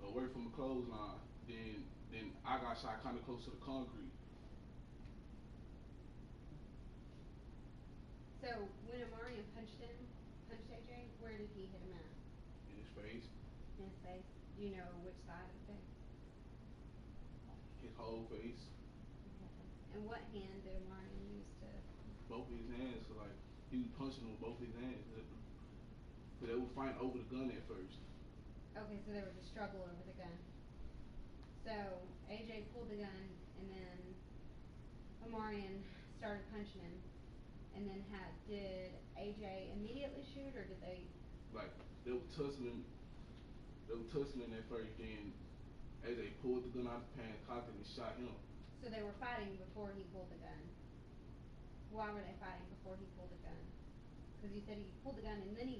away from the clothesline. Then I got shot kind of close to the concrete. So when Omarion punched AJ, where did he hit him at? In his face, In his face. Do you know which side of the face? his whole face, And what hand did Omarion use to? both of his hands. So like he was punching him with both his hands. But they were fighting over the gun at first. Okay, so there was a struggle over the gun. So AJ pulled the gun, and then Omarion started punching him. And then did AJ immediately shoot, or did they? Like they were tussling at first. Then AJ pulled the gun out of the pan, cocked it, and shot him. So they were fighting before he pulled the gun. Why were they fighting before he pulled the gun? Because you said he pulled the gun and then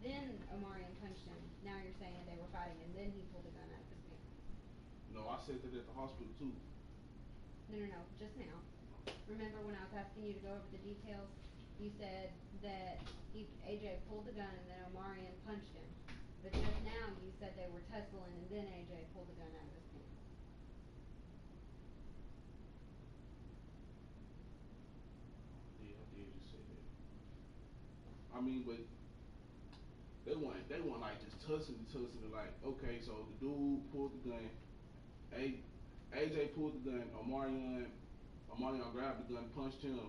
then Omarion punched him. Now you're saying they were fighting and then he pulled the gun out of his pants. No, I said that at the hospital too. No, just now. Remember when I was asking you to go over the details? You said that AJ pulled the gun and then Omarion punched him. But just now you said they were tussling and then AJ pulled the gun out of his pants. Yeah, I did just say that. I mean, but they weren't like just tussling. Like, okay, so the dude pulled the gun, AJ pulled the gun, Omarion grabbed the gun, punched him.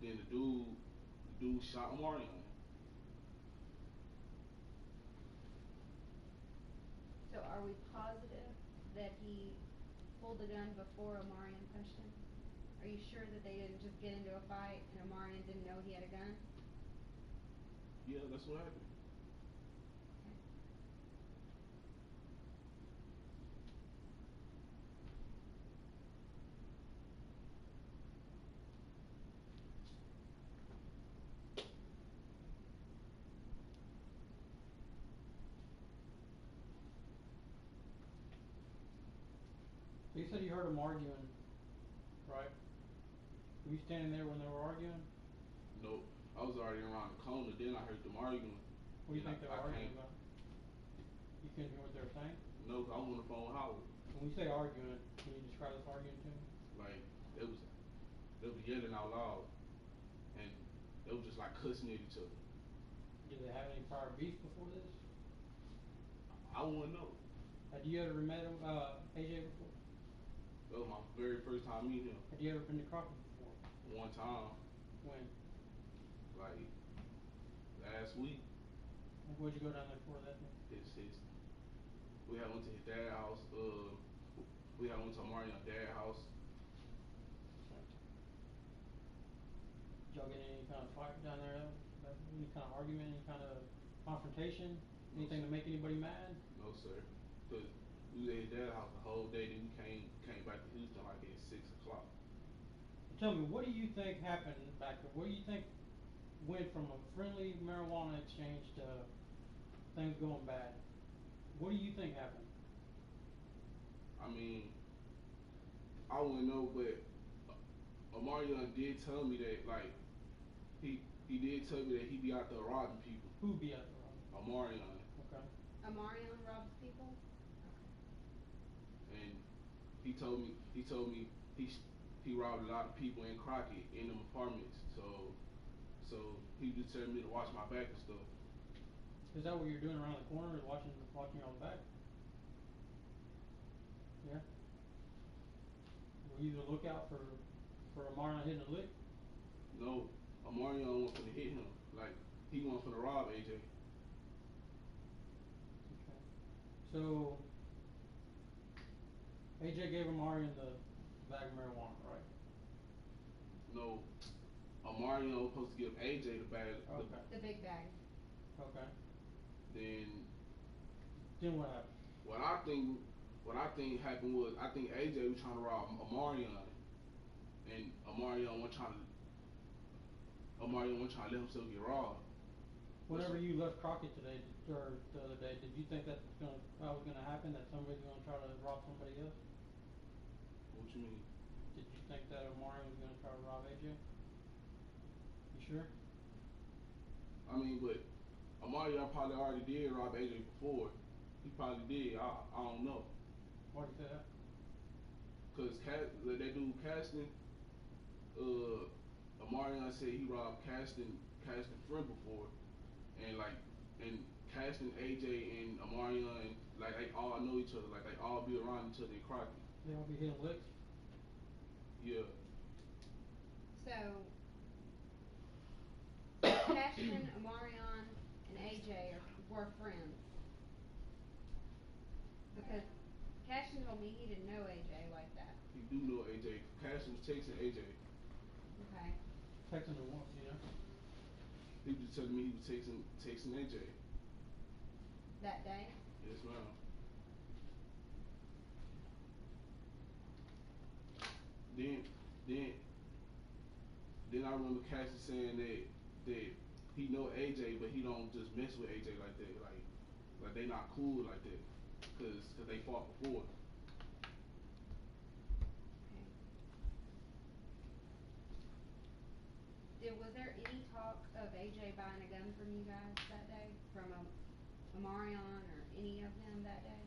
Then the dude shot Omarion. So are we positive that he pulled the gun before Omarion punched him? Are you sure that they didn't just get into a fight and Omarion didn't know he had a gun? Yeah, that's what happened. You said you heard them arguing, right? Were you standing there when they were arguing? Nope. I was already around the corner, then I heard them arguing. What do you And think they were arguing about? You couldn't hear what they were saying? No, I was on the phone with Howard. When you say arguing, can you describe this arguing to me? Like, they was yelling out loud. And they was just like cussing at each other. Did they have any prior beef before this? I wouldn't know. Had you ever met him, AJ before? That was my very first time meeting him. Had you ever been to Crockett before? One time. When? Like, last week. What'd you go down there for that day? We had went to his dad's house, we had went to Marion's dad's house. Did y'all get any kind of fight down there? Any kind of argument, any kind of confrontation? Anything to make anybody mad? No, sir. Cause we was at his dad's house the whole day, then we came back to Houston like at 6 o'clock. Tell me, what do you think happened back there? What do you think went from a friendly marijuana exchange to things going bad? What do you think happened? I mean, I wouldn't know, but Omarion did tell me that, like, he did tell me that he be out there robbing people. Who be out there robbing? Omarion. Okay. Amarion robs people? And he told me he robbed a lot of people in Crockett in them apartments. So he just telling me to watch my back and stuff. Is that what you're doing around the corner, is watching on the back? Yeah. Were you the lookout for Amarion hitting a lick? No, Omarion went finna hit him. Like, he went finna rob AJ. Okay. So AJ gave Amarion the bag of marijuana, right? No, Omarion was supposed to give AJ the bag. Okay. The big bag. Okay. Then what happened? What I think happened was, I think AJ was trying to rob Omarion, and Omarion wasn't trying to let himself get robbed. Whenever you left Crockett today, or the other day, did you think that was gonna happen? That somebody's gonna try to rob somebody else? What you mean? Did you think that Omarion was gonna try to rob AJ? You sure? I mean, but Omarion probably already did rob AJ before. He probably did. I don't know. Why do you say that? Cause that dude Caston, Omarion said he robbed Caston's friend before, and Caston, AJ, and Omarion, like, they all know each other, like they all be around each other in Crockett. They all be hitting licks? Yeah. So Cashman, Amarion, and AJ were friends. Because Cashman told me he didn't know AJ like that. He do know AJ. Caston was texting AJ. Okay. Texting the one, you know? He was telling me he was texting AJ. That day? Yes, ma'am. Then I remember Cassie saying that he know AJ, but he don't just mess with AJ like that. Like they not cool like that, cause they fought before. Okay. Was there any talk of AJ buying a gun from you guys that day, from Amarion or any of them that day?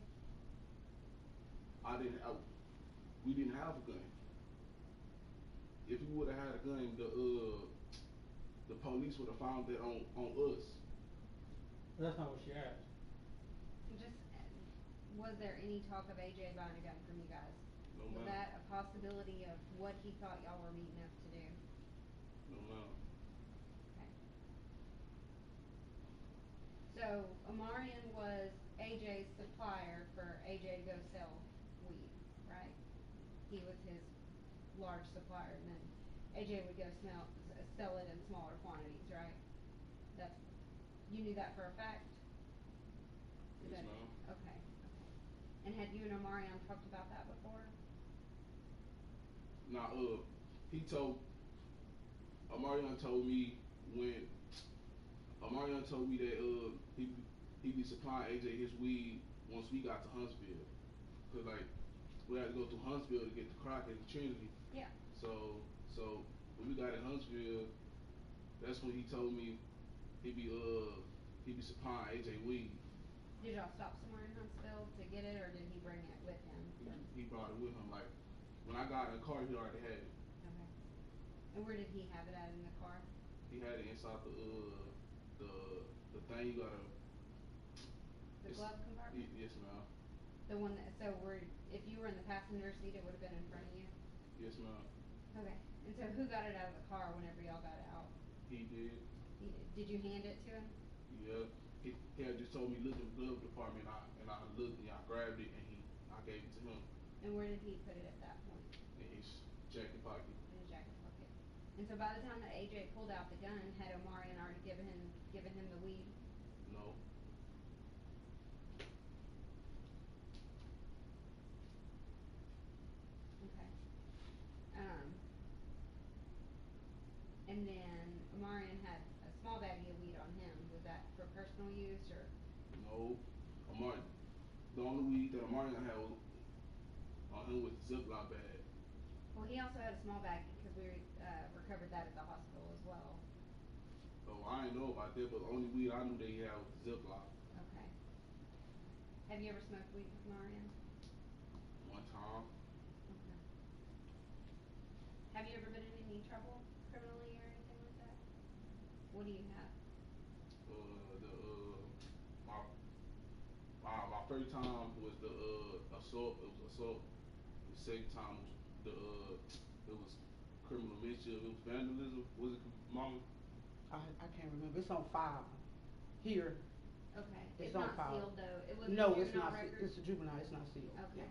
We didn't have a gun. If we would have had a gun, the police would have found it on us. That's not what she asked. Just, was there any talk of AJ buying a gun from you guys? No, Was ma'am. that a possibility of what he thought y'all were meeting up to do? No, ma'am. Okay. So Amarion was AJ's supplier for AJ to go sell weed, right? He was his large supplier, and then AJ would go sell it in smaller quantities, right? You knew that for a fact? Yes, ma'am. Okay. And had you and Omarion talked about that before? Nah, Omarion told me that he be supplying AJ his weed once we got to Huntsville. Cause like we had to go through Huntsville to get to Crockett and Trinity. Yeah. So when we got in Huntsville, that's when he told me he be supplying AJ weed. Did y'all stop somewhere in Huntsville to get it, or did he bring it with him? He brought it with him. Like when I got in the car, he already had it. Okay. And where did he have it at in the car? He had it inside the thing you gotta. The glove compartment? Yes, ma'am. The one that, so if you were in the passenger seat, it would have been in front of you? Yes, ma'am. Okay. And so who got it out of the car whenever y'all got it out? He did. He did. Did you hand it to him? Yeah. He had just told me look in the glove department, and I looked and I grabbed it and I gave it to him. And where did he put it at that point? In his jacket pocket. In his jacket pocket. And so by the time that AJ pulled out the gun, had Omarion already given him the weed? No. Okay. And then Omarion had a small baggie of weed on him. Was that for personal use or? No. Omarion. The only weed that Omarion had was on him was the Ziploc bag. Well, he also had a small baggie because we recovered that at the hospital as well. Oh, I didn't know about that, but the only weed I knew that he had was the Ziploc. Okay. Have you ever smoked weed with Omarion? One time. Okay. Have you ever been in any trouble criminally or anything like that? What do you have? My first time was the assault. It was assault. The second time was it was criminal mischief. It was vandalism. Was it, Mama? I can't remember. It's on file here. Okay. It's not on file. sealed though. It was No, a it's juvenile not. record? It's a juvenile. It's not sealed. Okay.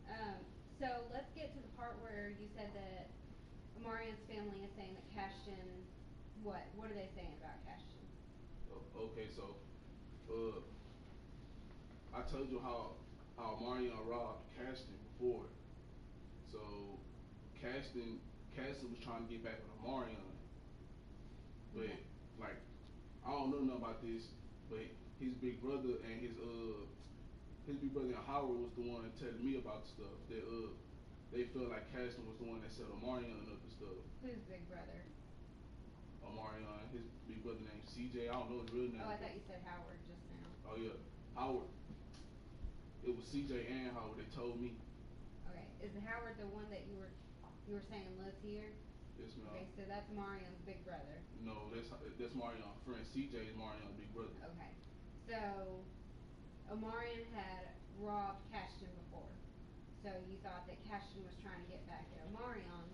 Yeah. So let's get to the part where you said that Omarion's family is saying that Cashton, what are they saying about Cashton? Okay, so I told you how Marion robbed Cashton before. So Cashton was trying to get back with Omarion. But like I don't know nothing about this, but his big brother and his big brother and Howard was the one telling me about the stuff. That they felt like Cashton was the one that set Omarion up and stuff. Who's big brother? Omarion, his big brother named CJ. I don't know his real name. Oh, I thought you said Howard just now. Oh yeah, Howard. It was CJ and Howard. They told me. Okay, is Howard the one that you were saying lives here? Yes, ma'am. Okay, so that's Marion's big brother. No, that's Marion's friend. CJ is Marion's big brother. Okay, so Omarion had robbed Cashton before, so you thought that Cashton was trying to get back at Omarion,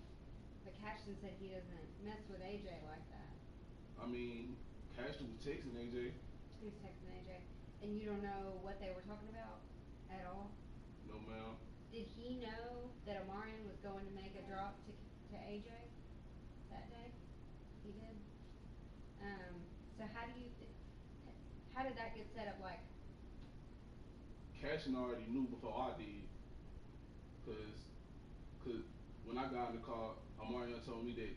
but Cashton said he doesn't mess with AJ like that. I mean, Cashton was texting AJ. He was texting AJ, and you don't know what they were talking about at all? No, ma'am. Did he know that Omarion was going to make a drop to AJ that day? He did. So how did that get set up? Like, Cashton already knew before I did, cause when I got in the car, Omarion told me that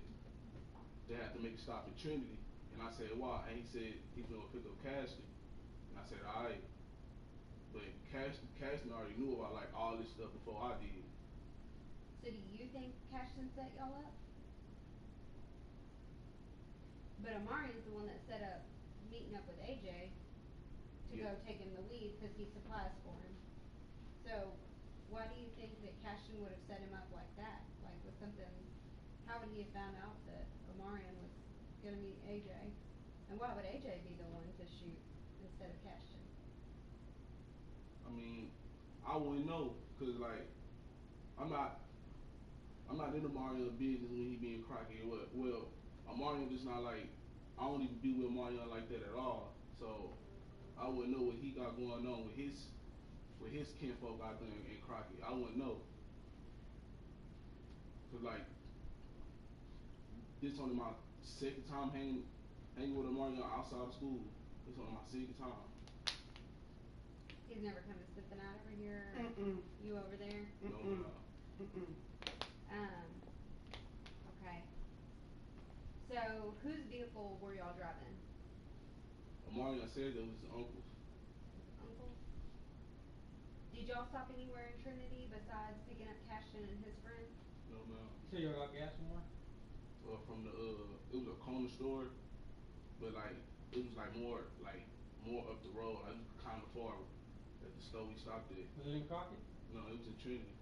they had to make a stop in Trinity, and I said why? And he said he's gonna pick up Cashton, and I said alright. But Cashton already knew about like all this stuff before I did. so do you think Cashton set y'all up? But Omarion's the one that set up meeting up with AJ to go take him the weed because he supplies for him. So why do you think that Cashton would have set him up like that? Like with something, how would he have found out that Omarion was going to meet AJ? And why would AJ be the one to shoot instead of Cashton? I mean, I wouldn't know, cause like I'm not in Omarion's business when he being crackhead. Well, Omarion just not like, I don't even be with Omarion like that at all. So I wouldn't know what he got going on with his kinfolk out there in Crockett. I wouldn't know. Cause like this only my second time hanging with Omarion outside of school. This only my second time. He's never come and spent the night over here? Or you over there? No. Okay. So, whose vehicle were y'all driving? Omarion said it was his uncle's. Uncle? Do Did y'all stop anywhere in Trinity besides picking up Cashton and his friend? No, ma'am. So y'all got gas somewhere? From the it was a corner store, but like it was like more up the road, like kind of far. At the store we stopped at. Was it in Crockett? No, it was in Trinity.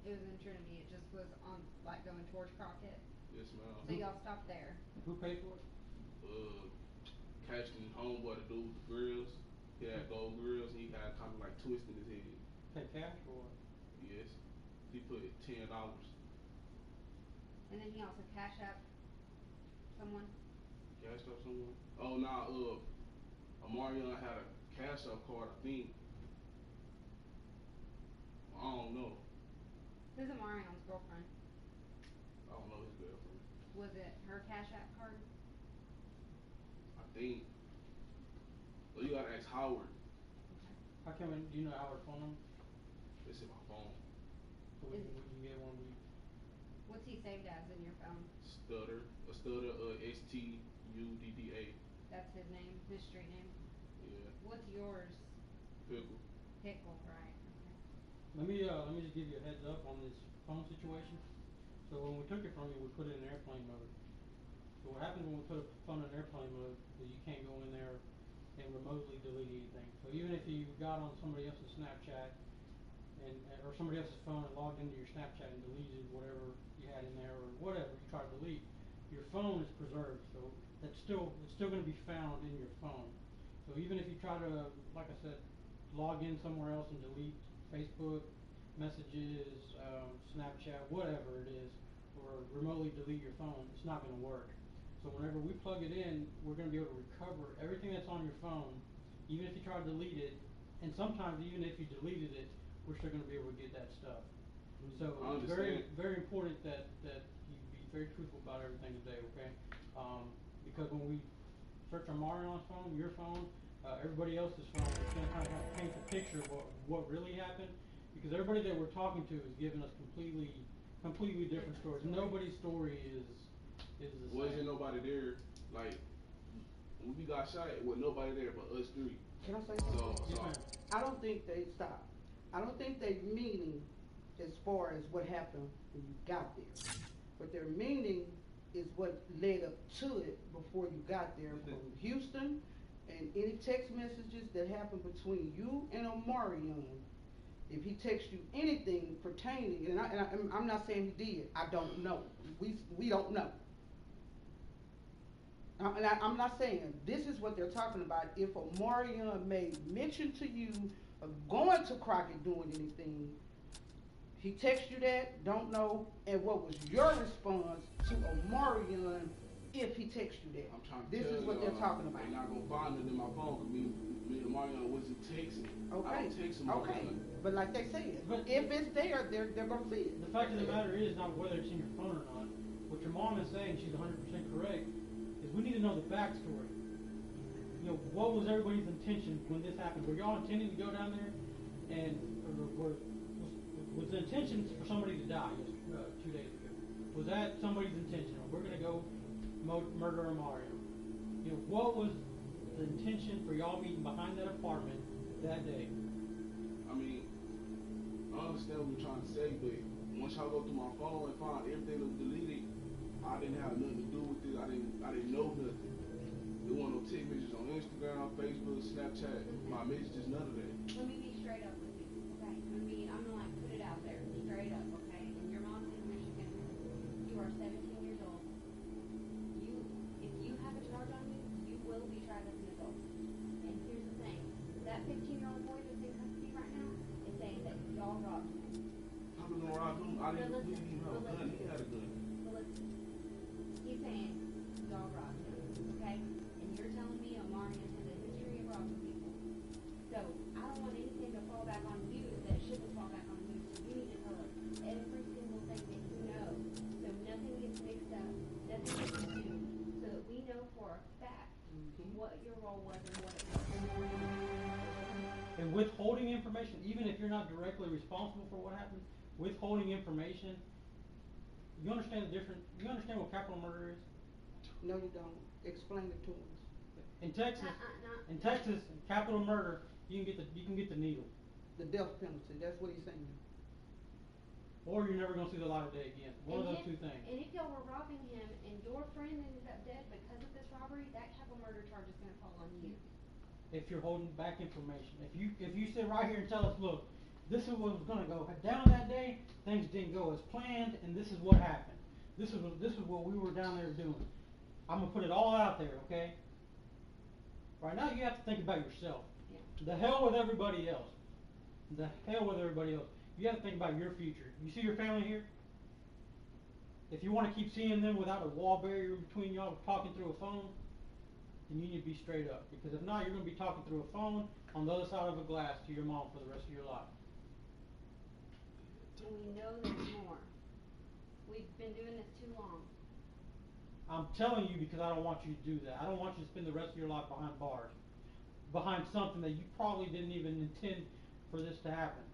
It was in Trinity. It just was on like going towards Crockett. Yes, ma'am. So y'all stopped there. Who paid for it? Catching homeboy the dude with the grills. He had gold grills and he had kind of like twist in his head. Pay cash for what? Yes. He put $10. And then he also cash up someone. Cashed up someone? Oh nah, Amarion had a cash up card, I think. I don't know. Who's Amarion's girlfriend? I don't know his girlfriend. Was it her cash app card? I think. Well, you gotta ask Howard. How come, do you know Howard's phone number? It's in my phone. So we can get one. What's he saved as in your phone? Stutter, STUDDA. That's his name, his street name? Yeah. What's yours? Pickle. Pickle, right, okay. Let me just give you a heads up on this phone situation. So when we took it from you, we put it in airplane mode. So what happens when we put a phone in airplane mode is you can't go in there and remotely delete anything. So even if you got on somebody else's Snapchat or somebody else's phone and logged into your Snapchat and deleted whatever you had in there or whatever you try to delete, your phone is preserved. So it's still going to be found in your phone. So even if you try to, like I said, log in somewhere else and delete Facebook messages, Snapchat, whatever it is, or remotely delete your phone, it's not going to work. So whenever we plug it in, we're going to be able to recover everything that's on your phone, even if you try to delete it, and sometimes even if you deleted it, we're still going to be able to get that stuff. So it's very, very important that you be very truthful about everything today, okay? Because when we search on Marion's phone, your phone, everybody else's phone, it's going to kind of paint a picture of what really happened, because everybody that we're talking to is giving us completely different stories. Nobody's story is the same. Wasn't nobody there, like, when we got shot, it wasn't nobody there but us three. Can I say something? So, I don't think they stopped. I don't think they meaning as far as what happened when you got there. But their meaning is what led up to it before you got there from Houston, and any text messages that happened between you and Omarion. If he texts you anything pertaining, and I'm not saying he did, I don't know. We don't know. I'm not saying, this is what they're talking about. If Omarion made mention to you of going to Crockett doing anything, he texted you that, don't know, and what was your response to Omarion if he texted you that? I'm trying to this tell is what they're talking about. They're not going to find it in my phone because me and Omarion wasn't texting. Okay. I don't text him. Okay. But like they said, But if it's there, they're going to see it. The fact of the matter is not whether it's in your phone or not. What your mom is saying, she's 100% correct, is we need to know the backstory. You know, what was everybody's intention when this happened? Were y'all intending to go down there and was the intention for somebody to die 2 days ago? Was that somebody's intention? We're going to go murder a Mario. You know, what was the intention for y'all meeting behind that apartment that day? I mean, I understand what you're trying to say, but once y'all go through my phone and find everything that was deleted, I didn't have nothing to do with it. I didn't know nothing. There wasn't no text messages on Instagram, Facebook, Snapchat, my messages, none of that. Let me be straight up with you, okay? I'm gonna like put it out there, straight up, okay? And your mom's in Michigan. You are 17 years old. If you have a charge on you, you will be tried as an adult. And here's the thing, that 15-year-old boy that's in custody right now is saying that y'all robbed him. I'm gonna rob him. I didn't believe he had a gun. He had a gun. But listen, he's saying y'all robbed him, okay? And you're telling me Omarion has a history of robbing people. So I don't want anything to fall back on you that shouldn't fall back on you. So you need to tell us every single thing that you know, so nothing gets mixed up, nothing gets confused, so that we know for a fact what your role was and what it was. And withholding information, even if you're not directly responsible for what happened, withholding information, you understand the difference? You understand what capital murder is? No, you don't. Explain it to us. In Texas, capital murder, you can get the needle. the death penalty. That's what he's saying. Or you're never gonna see the light of day again. One of those two things. And if y'all were robbing him and your friend ended up dead because of this robbery, that capital murder charge is gonna fall on you. If you're holding back information. If you sit right here and tell us, look, this is what was gonna go down that day, things didn't go as planned, and this is what happened. This is what we were down there doing. I'm gonna put it all out there, okay? Right now you have to think about yourself. Yeah. The hell with everybody else. The hell with everybody else. You have to think about your future. You see your family here? If you want to keep seeing them without a wall barrier between y'all talking through a phone, then you need to be straight up. Because if not, you're going to be talking through a phone on the other side of a glass to your mom for the rest of your life. And we know there's more. We've been doing this too long. I'm telling you because I don't want you to do that. I don't want you to spend the rest of your life behind bars. Behind something that you probably didn't even intend for this to happen.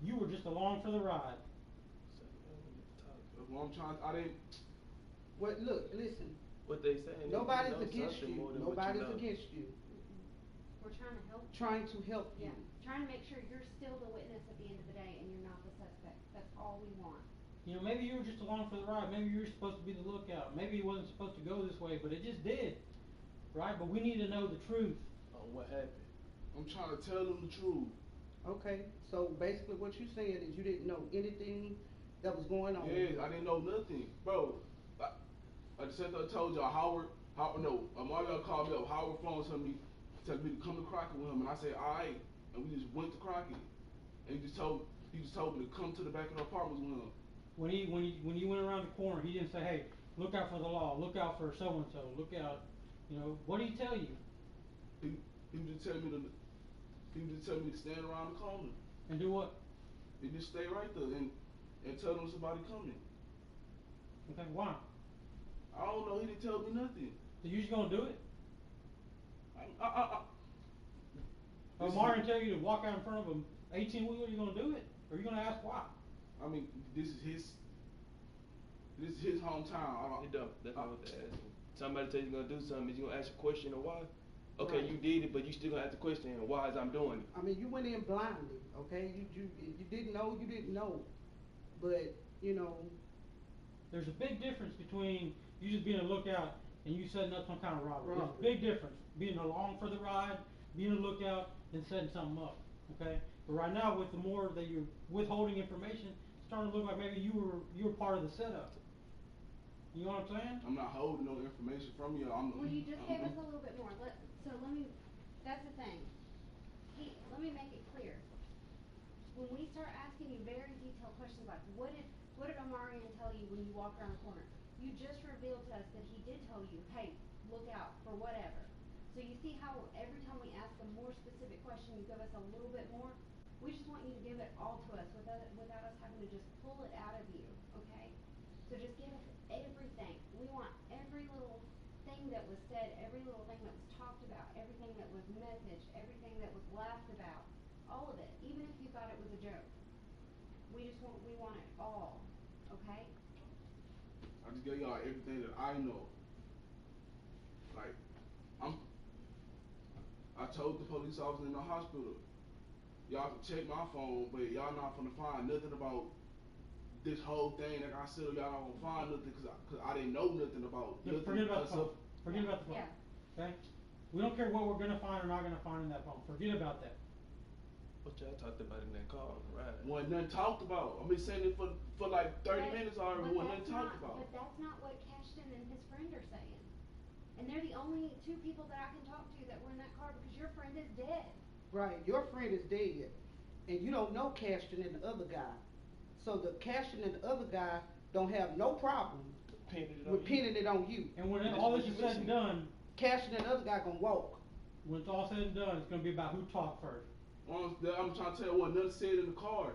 You were just along for the ride. Well, I'm trying. I didn't. Well, look, listen. What they saying? Nobody's against you. Nobody's against you. We're trying to help. Trying to help you. Yeah. Trying to make sure you're still the witness at the end of the day and you're not the suspect. That's all we want. You know, maybe you were just along for the ride. Maybe you were supposed to be the lookout. Maybe it wasn't supposed to go this way, but it just did. Right? But we need to know the truth. On what happened? I'm trying to tell them the truth. Okay, so basically what you're saying is you didn't know anything that was going on. Yeah, I didn't know nothing, bro. I just said I told y'all Mario called me up. Howard phone told me to come to Crockett with him, and I said alright, and we just went to Crockett, and he just told me to come to the back of the apartment with him. When you went around the corner, he didn't say, "Hey, look out for the law. Look out for so and so. Look out." You know, what did he tell you? He was just telling me to stand around the corner. And do what? He just stay right there and tell them somebody coming. Okay, why? I don't know. He didn't tell me nothing. So you just gonna do it? This Mario tell you to walk out in front of an 18-wheeler, you gonna do it? Or you gonna ask why? I mean, this is his hometown. That's not what they ask. Somebody tell you you're gonna do something, is you gonna ask a question or why? Okay, Right. you did it, but you still gonna ask the question, why is I'm doing it? I mean, you went in blindly, okay? You didn't know, you didn't know. But, you know. There's a big difference between you just being a lookout and you setting up some kind of robbery. There's a big difference. Being along for the ride, being a lookout, and setting something up. Okay? But right now, with the more that you're withholding information, it's starting to look like maybe you were part of the setup. You know what I'm saying? I'm not holding no information from you. Well, you just gave us a little bit more. That's the thing. Let me make it clear. When we start asking you very detailed questions like, what did Omarion tell you when you walked around the corner? You just revealed to us that he did tell you, hey, look out for whatever. So you see how every time we ask a more specific question, you give us a little bit more? We just want you to give it all to us without us having to just pull it out of you, okay? So just give us everything. We want every little thing that was said, every little thing that was talked about, everything that was messaged, everything that was laughed about, all of it, even if you thought it was a joke. We want it all, okay? I just gave y'all everything that I know. Like, I told the police officer in the hospital, y'all can check my phone, but y'all not gonna find nothing about this whole thing. Like I said, y'all not gonna find nothing cause I didn't know nothing about. Just forget about the phone. Forget about the phone. Yeah. Okay? We don't care what we're gonna find or not gonna find in that phone. Forget about that. What y'all talked about in that car on the ride? Wasn't nothing talked about. I've been saying it for like 30 minutes already. Wasn't nothing talked about. But that's not what Cashton and his friend are saying. And they're the only two people that I can talk to that were in that car because your friend is dead. Right, your friend is dead. And you don't know Cashton and the other guy. So the Cashton and the other guy don't have no problem with pinning it on you. And when all this is said and done, Cashton and the other guy gonna walk. when it's all said and done, it's gonna be about who talked first. I'm trying to tell you what nothing said in the car.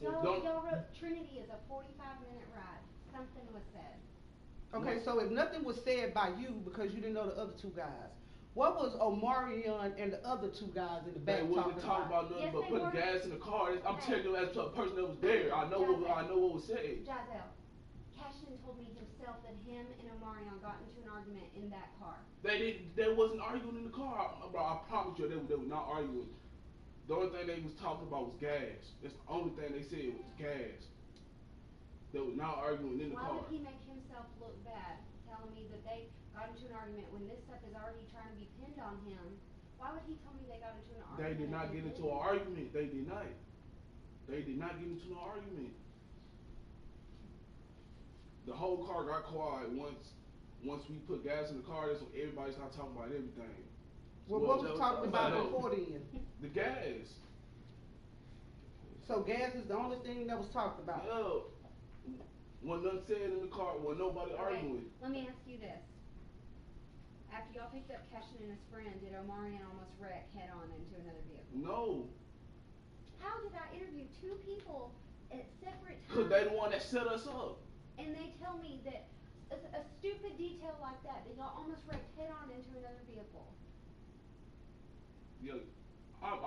Y'all wrote Trinity is a 45-minute ride. Something was said. Okay, so if nothing was said by you because you didn't know the other two guys, what was Omarion and the other two guys in the back They wasn't talking about nothing but putting gas in the car. I'm telling you as a person that was there. I know what was said. Jazel, Cashton told me himself that him and Omarion got into an argument in that car. They wasn't arguing in the car, bro. I promise you, they were not arguing. The only thing they was talking about was gas. That's the only thing they said was gas. They was not arguing in the Why car. would he make himself look bad, telling me that they got into an argument when this stuff is already trying to be pinned on him? Why would he tell me they got into an argument? They did not get into an argument. They did not. They did not get into an argument. The whole car got quiet once we put gas in the car. That's when everybody started talking about everything. Well, what was talking about before then? The gas. So gas is the only thing that was talked about. Yeah. When nothing said in the car, when nobody arguing. Let me ask you this. After y'all picked up Cashin and his friend, did Omarion almost wreck head on into another vehicle? No. How did I interview two people at separate times? Because they the one that set us up. And they tell me that a stupid detail like that y'all almost wrecked head on into another vehicle. Yeah. I'm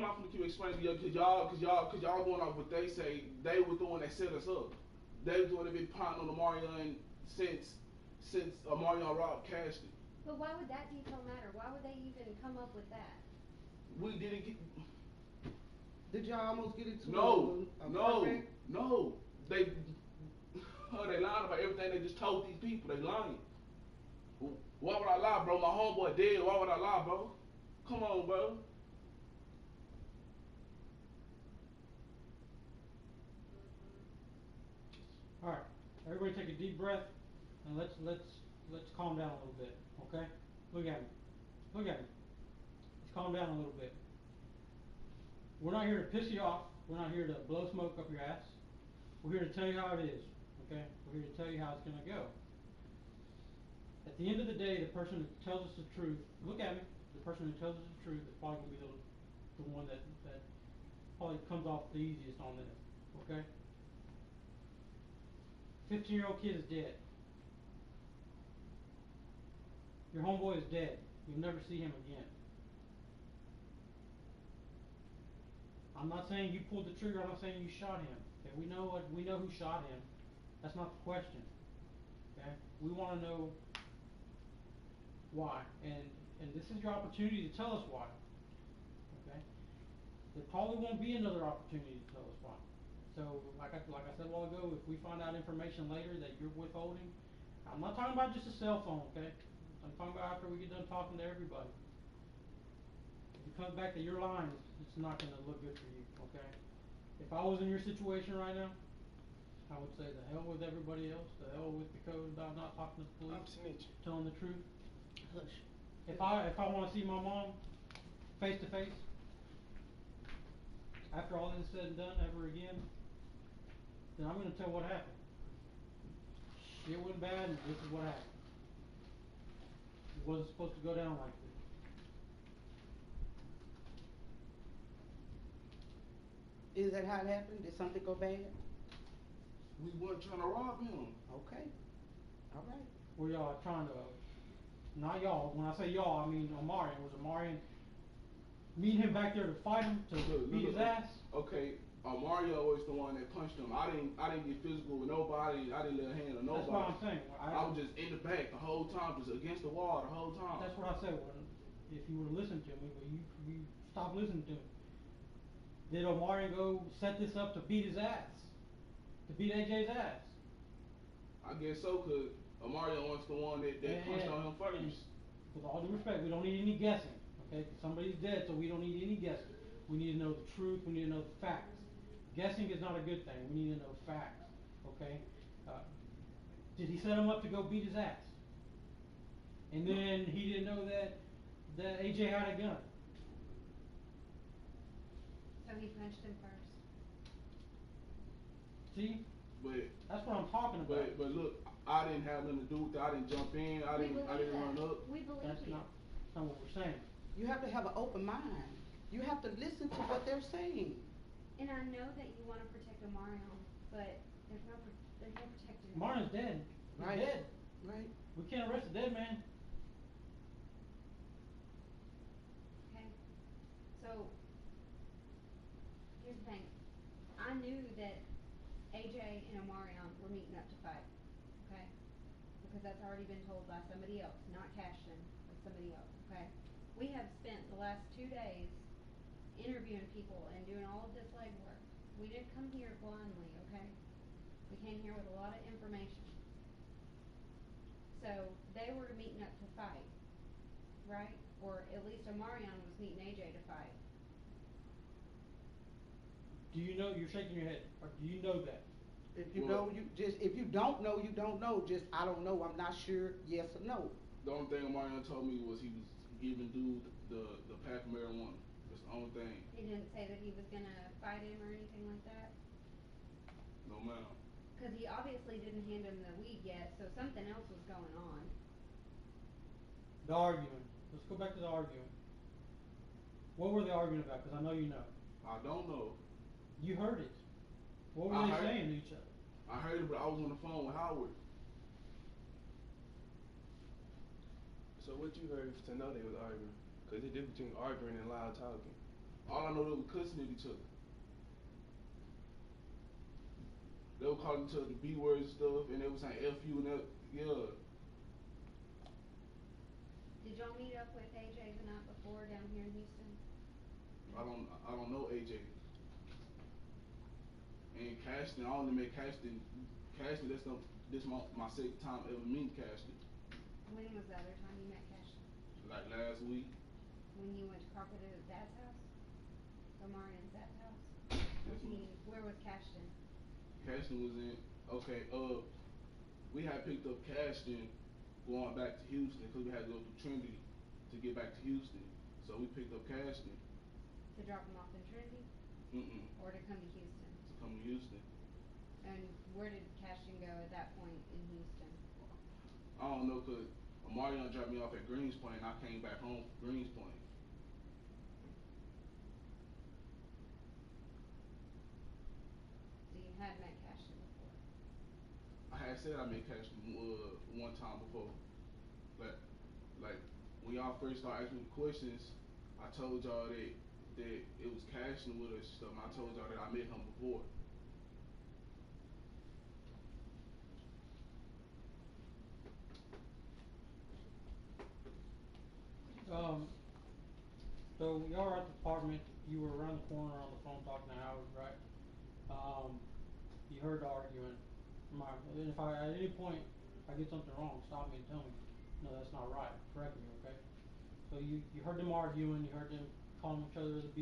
not gonna keep explaining to you cause y'all going off what they say. They were the one that set us up. They was the one that been plotting on Omarion since Omarion robbed Cashin. But why would that detail matter? Why would they even come up with that? We didn't get. Did y'all almost get into No. They lying about everything they just told these people. They lying. Why would I lie, bro? My homeboy dead. Why would I lie, bro? Come on, bro. All right, everybody take a deep breath, and let's calm down a little bit, okay? Look at me. Let's calm down a little bit. We're not here to piss you off. We're not here to blow smoke up your ass. We're here to tell you how it is, okay? We're here to tell you how it's gonna go. At the end of the day, the person who tells us the truth, look at me, the person who tells us the truth is probably gonna be the one that probably comes off the easiest on this, okay? 15-year-old kid is dead. Your homeboy is dead. You'll never see him again. I'm not saying you pulled the trigger. I'm not saying you shot him. Okay? We know who shot him. That's not the question. Okay? We want to know why, and this is your opportunity to tell us why. Okay? There probably won't be another opportunity to tell us why. So, like I said a while ago, if we find out information later that you're withholding, I'm not talking about just a cell phone, okay? I'm talking about after we get done talking to everybody. If it comes back that you're lying, it's not going to look good for you, okay? If I was in your situation right now, I would say the hell with everybody else, the hell with the code about not talking to the police, telling the truth. Hush. If I want to see my mom face to face, after all this is said and done ever again, then I'm going to tell what happened. Shit went bad, and this is what happened. It wasn't supposed to go down like this. Is that how it happened? Did something go bad? We weren't trying to rob him. Okay. All right. Were y'all trying to, not y'all, when I say y'all, I mean Omarion. Was Omarion meeting him back there to fight him, to beat his ass? Okay, Mario was the one that punched him. I didn't get physical with nobody. I didn't lay a hand on nobody. That's what I'm saying. I was just in the back the whole time, just against the wall the whole time. That's what I said. If you would have listened to me, but you stopped listening to me. Did Omarion go set this up to beat his ass? To beat AJ's ass? I guess so, because Mario was the one that punched on him first. With all due respect, we don't need any guessing. Okay? 'Cause somebody's dead, so we don't need any guessing. We need to know the truth. We need to know the facts. Guessing is not a good thing. We need to know facts. Okay? Did he set him up to go beat his ass? And then he didn't know that AJ had a gun. So he punched him first. See? But that's what I'm talking about. But look, I didn't have nothing to do with that. I didn't jump in. I didn't run up. We believe that's you. not what we're saying. You have to have an open mind. You have to listen to what they're saying. And I know that you want to protect Omarion, but there's no protecting him. Omarion's dead. He's Right. dead. Right. We can't arrest a dead man. Okay. So here's the thing. I knew that AJ and Omarion were meeting up to fight. Okay? Because that's already been told by somebody else, not Cashin, but somebody else. Okay? We have spent the last 2 days interviewing people and doing all of this legwork. We didn't come here blindly, okay? We came here with a lot of information. So they were meeting up to fight, right? Or at least Omarion was meeting AJ to fight. Do you know, you're shaking your head, or do you know that? If you know, you just, if you don't know, you don't know. Just, I don't know, I'm not sure, yes or no. The only thing Omarion told me was he was giving dude the pack of marijuana. That's the only thing. He didn't say that he was gonna fight him or anything like that? No ma'am. Cause he obviously didn't hand him the weed yet, so something else was going on. The arguing. Let's go back to the arguing. What were they arguing about? Cause I know you know. I don't know. You heard it. What were I they heard- saying to each other? I heard it, but I was on the phone with Howard. So what you heard to know they was arguing? Cause it's different between arguing and loud talking. All I know, they were cussing at each other. They were calling each other the B words and stuff, and they were saying F you and that, yeah. Did y'all meet up with AJ the night before down here in Houston? I don't know AJ. And Cashton, I only met Cashton, this my second time ever meeting Cashton. When was the other time you met Cashton? Like last week. When you went to Crocodile's dad's house? Omarion's dad's house? Yes, ma'am. Where was Cashton? Cashton was in, okay, we had picked up Cashton going back to Houston, cause we had to go through Trinity to get back to Houston. So we picked up Cashton. To drop him off in Trinity? Or to come to Houston? To come to Houston. And where did Cashton go at that point in Houston? I don't know, cause Omarion dropped me off at Greens Point and I came back home from Greens Point. So you had met Cashton before? I had said I met Cashton one time before, but like when y'all first started asking me the questions, I told y'all that it was Cashton with us and stuff, and I told y'all that I met him before. So y'all were at the apartment, you were around the corner on the phone talking to Howard, right? You heard the arguing. And if I, at any point, if I get something wrong, stop me and tell me, no, that's not right, correct me, okay? So you heard them arguing, you heard them calling each other the B